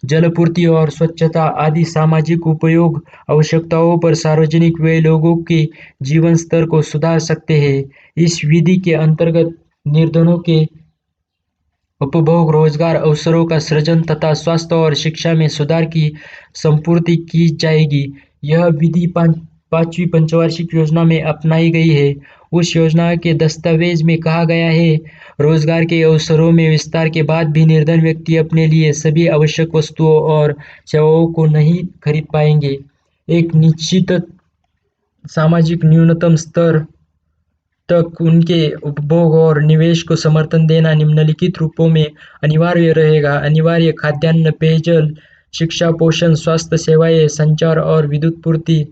जलापूर्ति और स्वच्छता आदि सामाजिक उपयोग आवश्यकताओं पर सार्वजनिक व्यय लोगों के जीवन स्तर को सुधार सकते हैं। इस विधि के अंतर्गत निर्धनों के उपभोग, रोजगार अवसरों का सृजन तथा स्वास्थ्य और शिक्षा में सुधार की संपूर्ति की जाएगी। यह विधि पांचवी पंचवार्षिक योजना में अपनाई गई है। उस योजना के दस्तावेज में कहा गया है, रोजगार के अवसरों में विस्तार के बाद भी निर्धन व्यक्ति अपने लिए सभी आवश्यक वस्तुओं और सेवाओं को नहीं खरीद पाएंगे। एक निश्चित सामाजिक न्यूनतम स्तर तक उनके उपभोग और निवेश को समर्थन देना निम्नलिखित रूपों में अनिवार्य रहेगा: अनिवार्य खाद्यान्न, पेयजल, शिक्षा, पोषण, स्वास्थ्य सेवाएं, संचार और विद्युत पूर्ति।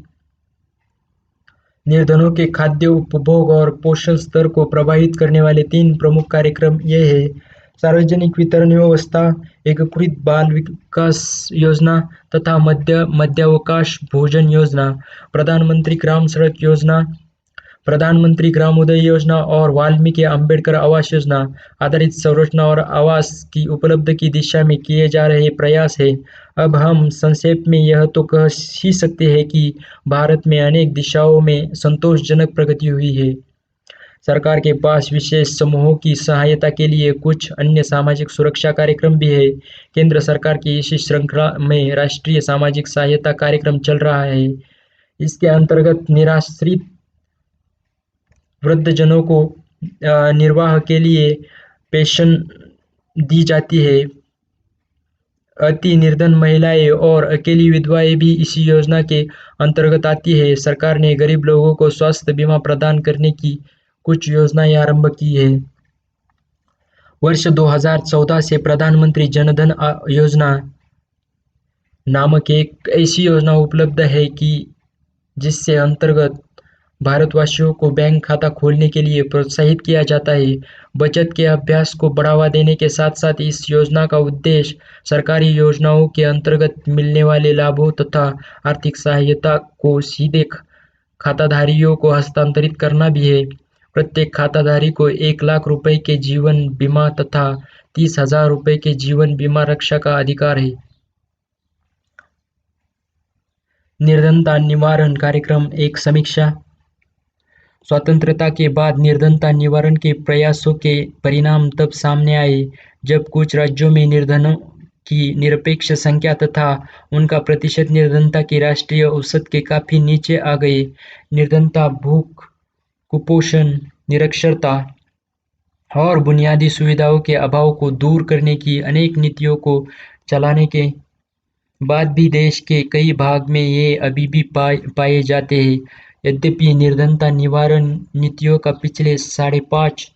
निर्धनों के खाद्य उपभोग और पोषण स्तर को प्रभावित करने वाले 3 प्रमुख कार्यक्रम ये हैं: सार्वजनिक वितरण व्यवस्था, एकीकृत बाल विकास योजना तथा मध्यावकाश भोजन योजना। प्रधानमंत्री ग्राम सड़क योजना, प्रधानमंत्री ग्रामोदय योजना और वाल्मीकि अंबेडकर आवास योजना आधारित संरचना और आवास की उपलब्ध की दिशा में किए जा रहे प्रयास हैं। अब हम संक्षेप में यह तो कह ही सकते हैं कि भारत में अनेक दिशाओं में संतोषजनक प्रगति हुई है। सरकार के पास विशेष समूहों की सहायता के लिए कुछ अन्य सामाजिक सुरक्षा कार्यक्रम भी है। केंद्र सरकार की इसी श्रृंखला में राष्ट्रीय सामाजिक सहायता कार्यक्रम चल रहा है। इसके अंतर्गत निराश्रित वृद्धजनों को निर्वाह के लिए पेंशन दी जाती है। अति निर्धन महिलाएं और अकेली विधवाएं भी इसी योजना के अंतर्गत आती है। सरकार ने गरीब लोगों को स्वास्थ्य बीमा प्रदान करने की कुछ योजनाएं आरंभ की है। वर्ष 2014 से प्रधानमंत्री जन धन योजना नामक एक ऐसी योजना उपलब्ध है कि जिससे अंतर्गत भारतवासियों को बैंक खाता खोलने के लिए प्रोत्साहित किया जाता है। बचत के अभ्यास को बढ़ावा देने के साथ साथ इस योजना का उद्देश्य सरकारी योजनाओं के अंतर्गत मिलने वाले लाभों तथा आर्थिक सहायता को सीधे खाताधारियों को हस्तांतरित करना भी है। प्रत्येक खाताधारी को 1 लाख रुपए के जीवन बीमा तथा 30,000 रुपए के जीवन बीमा रक्षा का अधिकार है। निर्धनता निवारण कार्यक्रम एक समीक्षा। स्वतंत्रता के बाद निर्धनता निवारण के प्रयासों के परिणाम तब सामने आए जब कुछ राज्यों में निर्धनों की निरपेक्ष संख्या तथा उनका प्रतिशत निर्धनता की राष्ट्रीय औसत के काफी नीचे आ गए। निर्धनता, भूख, कुपोषण, निरक्षरता और बुनियादी सुविधाओं के अभाव को दूर करने की अनेक नीतियों को चलाने के बाद भी देश के कई भाग में ये अभी भी पाए जाते हैं। यद्यपि निर्धनता निवारण नीतियों का पिछले साढ़े पाँच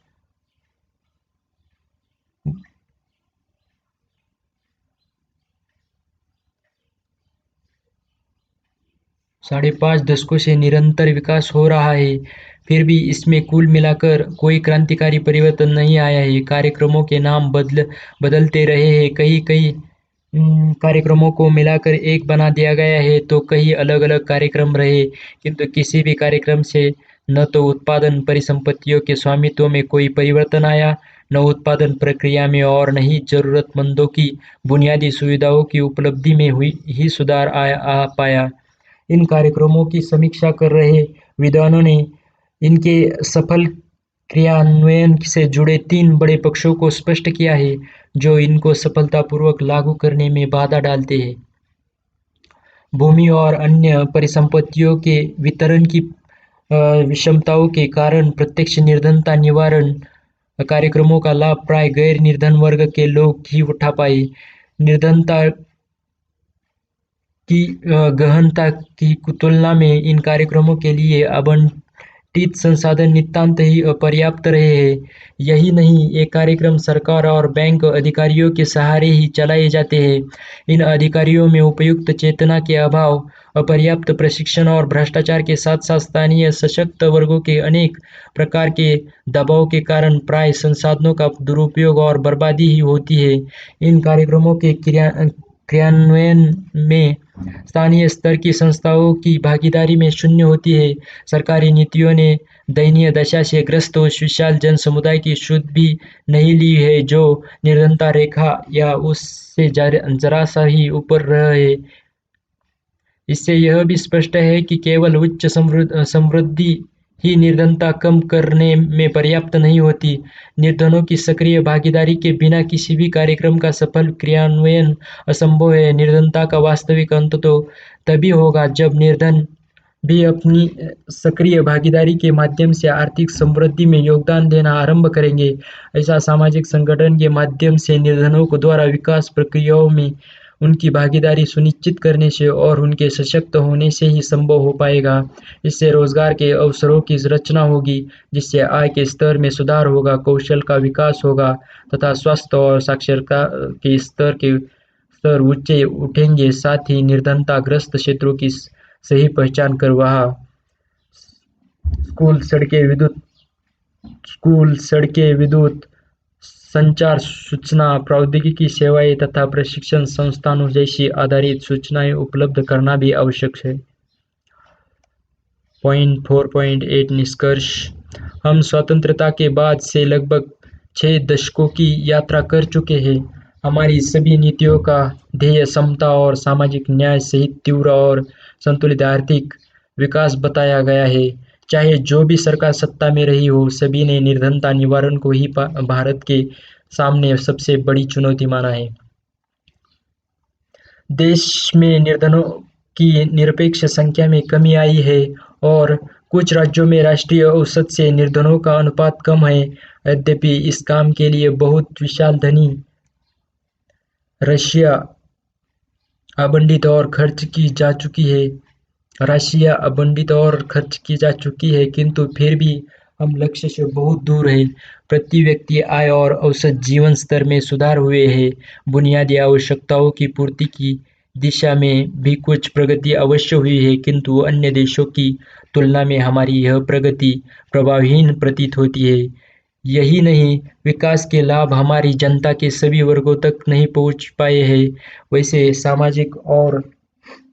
दशकों से निरंतर विकास हो रहा है, फिर भी इसमें कुल मिलाकर कोई क्रांतिकारी परिवर्तन नहीं आया है। कार्यक्रमों के नाम बदलते रहे हैं, कई कई कार्यक्रमों को मिलाकर एक बना दिया गया है तो कई अलग अलग कार्यक्रम रहे, किंतु किसी भी कार्यक्रम से न तो उत्पादन परिसंपत्तियों के स्वामित्व में कोई परिवर्तन आया, न उत्पादन प्रक्रिया में और न ही जरूरतमंदों की बुनियादी सुविधाओं की उपलब्धि में ही सुधार आ पाया। इन कार्यक्रमों की समीक्षा कर रहे विद्वानों ने इनके सफल क्रियान्वयन से जुड़े 3 बड़े पक्षों को स्पष्ट किया है जो इनको सफलतापूर्वक लागू करने में बाधा डालते हैं। भूमि और अन्य परिसंपत्तियों के वितरण की विषमताओं के कारण प्रत्यक्ष निर्धनता निवारण कार्यक्रमों का लाभ प्राय गैर निर्धन वर्ग के लोग ही उठा पाए। निर्धनता की गहनता की तुलना में इन कार्यक्रमों के लिए संसाधन नितांत ही अपर्याप्त रहे हैं। यही नहीं, ये कार्यक्रम सरकार और बैंक अधिकारियों के सहारे ही चलाए जाते हैं। इन अधिकारियों में उपयुक्त चेतना के अभाव, अपर्याप्त प्रशिक्षण और भ्रष्टाचार के साथ-साथ स्थानीय सशक्त वर्गों के अनेक प्रकार के दबाव के कारण प्राय संसाधनों का दुरुपयोग और बर्बादी ही होती है। इन कार्यक्रमों के क्रियान्वयन में स्थानीय स्तर की संस्थाओं की भागीदारी में शून्य होती है। सरकारी नीतियों ने दयनीय दशा से ग्रस्त उस विशाल जन समुदाय की सुध भी नहीं ली है जो निर्धनता रेखा या उससे जरा सा ही ऊपर रहे। इससे यह भी स्पष्ट है कि केवल उच्च समृद्धि ही निर्धनता कम करने में पर्याप्त नहीं होती। निर्धनों की सक्रिय भागीदारी के बिना किसी भी कार्यक्रम का सफल क्रियान्वयन असंभव है। निर्धनता का वास्तविक अंत तो तभी होगा जब निर्धन भी अपनी सक्रिय भागीदारी के माध्यम से आर्थिक समृद्धि में योगदान देना आरंभ करेंगे। ऐसा सामाजिक संगठन के माध्यम से निर्धनों को द्वारा विकास प्रक्रियाओं में उनकी भागीदारी सुनिश्चित करने से और उनके सशक्त होने से ही संभव हो पाएगा। इससे रोजगार के अवसरों की रचना होगी, जिससे आय के स्तर में सुधार होगा, कौशल का विकास होगा तथा स्वास्थ्य और साक्षरता के स्तर ऊंचे उठेंगे। साथ ही निर्धनता ग्रस्त क्षेत्रों की सही पहचान कर वहाँ स्कूल, सड़कें, विद्युत, संचार, सूचना प्रौद्योगिकी सेवाएं तथा प्रशिक्षण संस्थानों जैसी आधारित सूचनाएं उपलब्ध करना भी आवश्यक है। पॉइंट 4.8 निष्कर्ष। हम स्वतंत्रता के बाद से लगभग 6 दशकों की यात्रा कर चुके हैं। हमारी सभी नीतियों का ध्येय समता और सामाजिक न्याय सहित तीव्र और संतुलित आर्थिक विकास बताया गया है। चाहे जो भी सरकार सत्ता में रही हो, सभी ने निर्धनता निवारण को ही भारत के सामने सबसे बड़ी चुनौती माना है। देश में निर्धनों की निरपेक्ष संख्या में कमी आई है और कुछ राज्यों में राष्ट्रीय औसत से निर्धनों का अनुपात कम है। यद्यपि इस काम के लिए बहुत विशाल धनी राशियां आवंटित और खर्च की जा चुकी है किंतु फिर भी हम लक्ष्य से बहुत दूर हैं। प्रति व्यक्ति आय और औसत जीवन स्तर में सुधार हुए हैं। बुनियादी आवश्यकताओं की पूर्ति की दिशा में भी कुछ प्रगति अवश्य हुई है, किंतु अन्य देशों की तुलना में हमारी यह प्रगति प्रभावहीन प्रतीत होती है। यही नहीं, विकास के लाभ हमारी जनता के सभी वर्गों तक नहीं पहुंच पाए हैं। वैसे सामाजिक और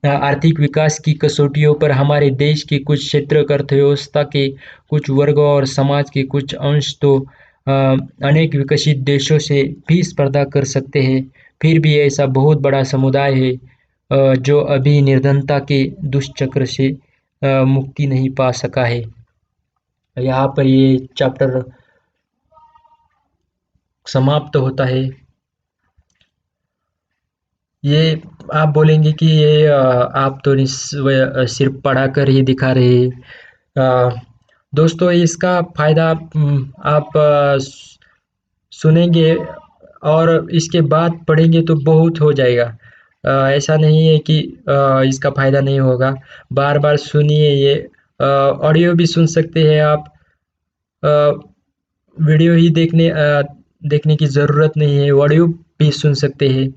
आर्थिक विकास की कसौटियों पर हमारे देश के कुछ क्षेत्र, अर्थव्यवस्था के कुछ वर्ग और समाज के कुछ अंश तो अनेक विकसित देशों से भी स्पर्धा कर सकते हैं। फिर भी ऐसा बहुत बड़ा समुदाय है जो अभी निर्धनता के दुष्चक्र से मुक्ति नहीं पा सका है। यहाँ पर ये चैप्टर समाप्त होता है। ये आप बोलेंगे कि ये आप तो सिर्फ पढ़ा कर ही दिखा रहे हैं। दोस्तों, इसका फायदा आप सुनेंगे और इसके बाद पढ़ेंगे तो बहुत हो जाएगा। ऐसा नहीं है कि इसका फायदा नहीं होगा। बार बार सुनिए। ये ऑडियो भी सुन सकते हैं आप। वीडियो ही देखने की ज़रूरत नहीं है, ऑडियो भी सुन सकते हैं।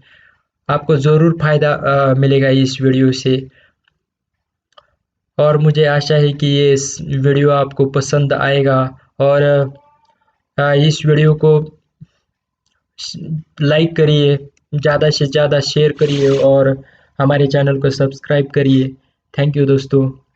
आपको ज़रूर फायदा मिलेगा इस वीडियो से। और मुझे आशा है कि ये इस वीडियो आपको पसंद आएगा और इस वीडियो को लाइक करिए, ज़्यादा से ज़्यादा शेयर करिए और हमारे चैनल को सब्सक्राइब करिए। थैंक यू दोस्तों।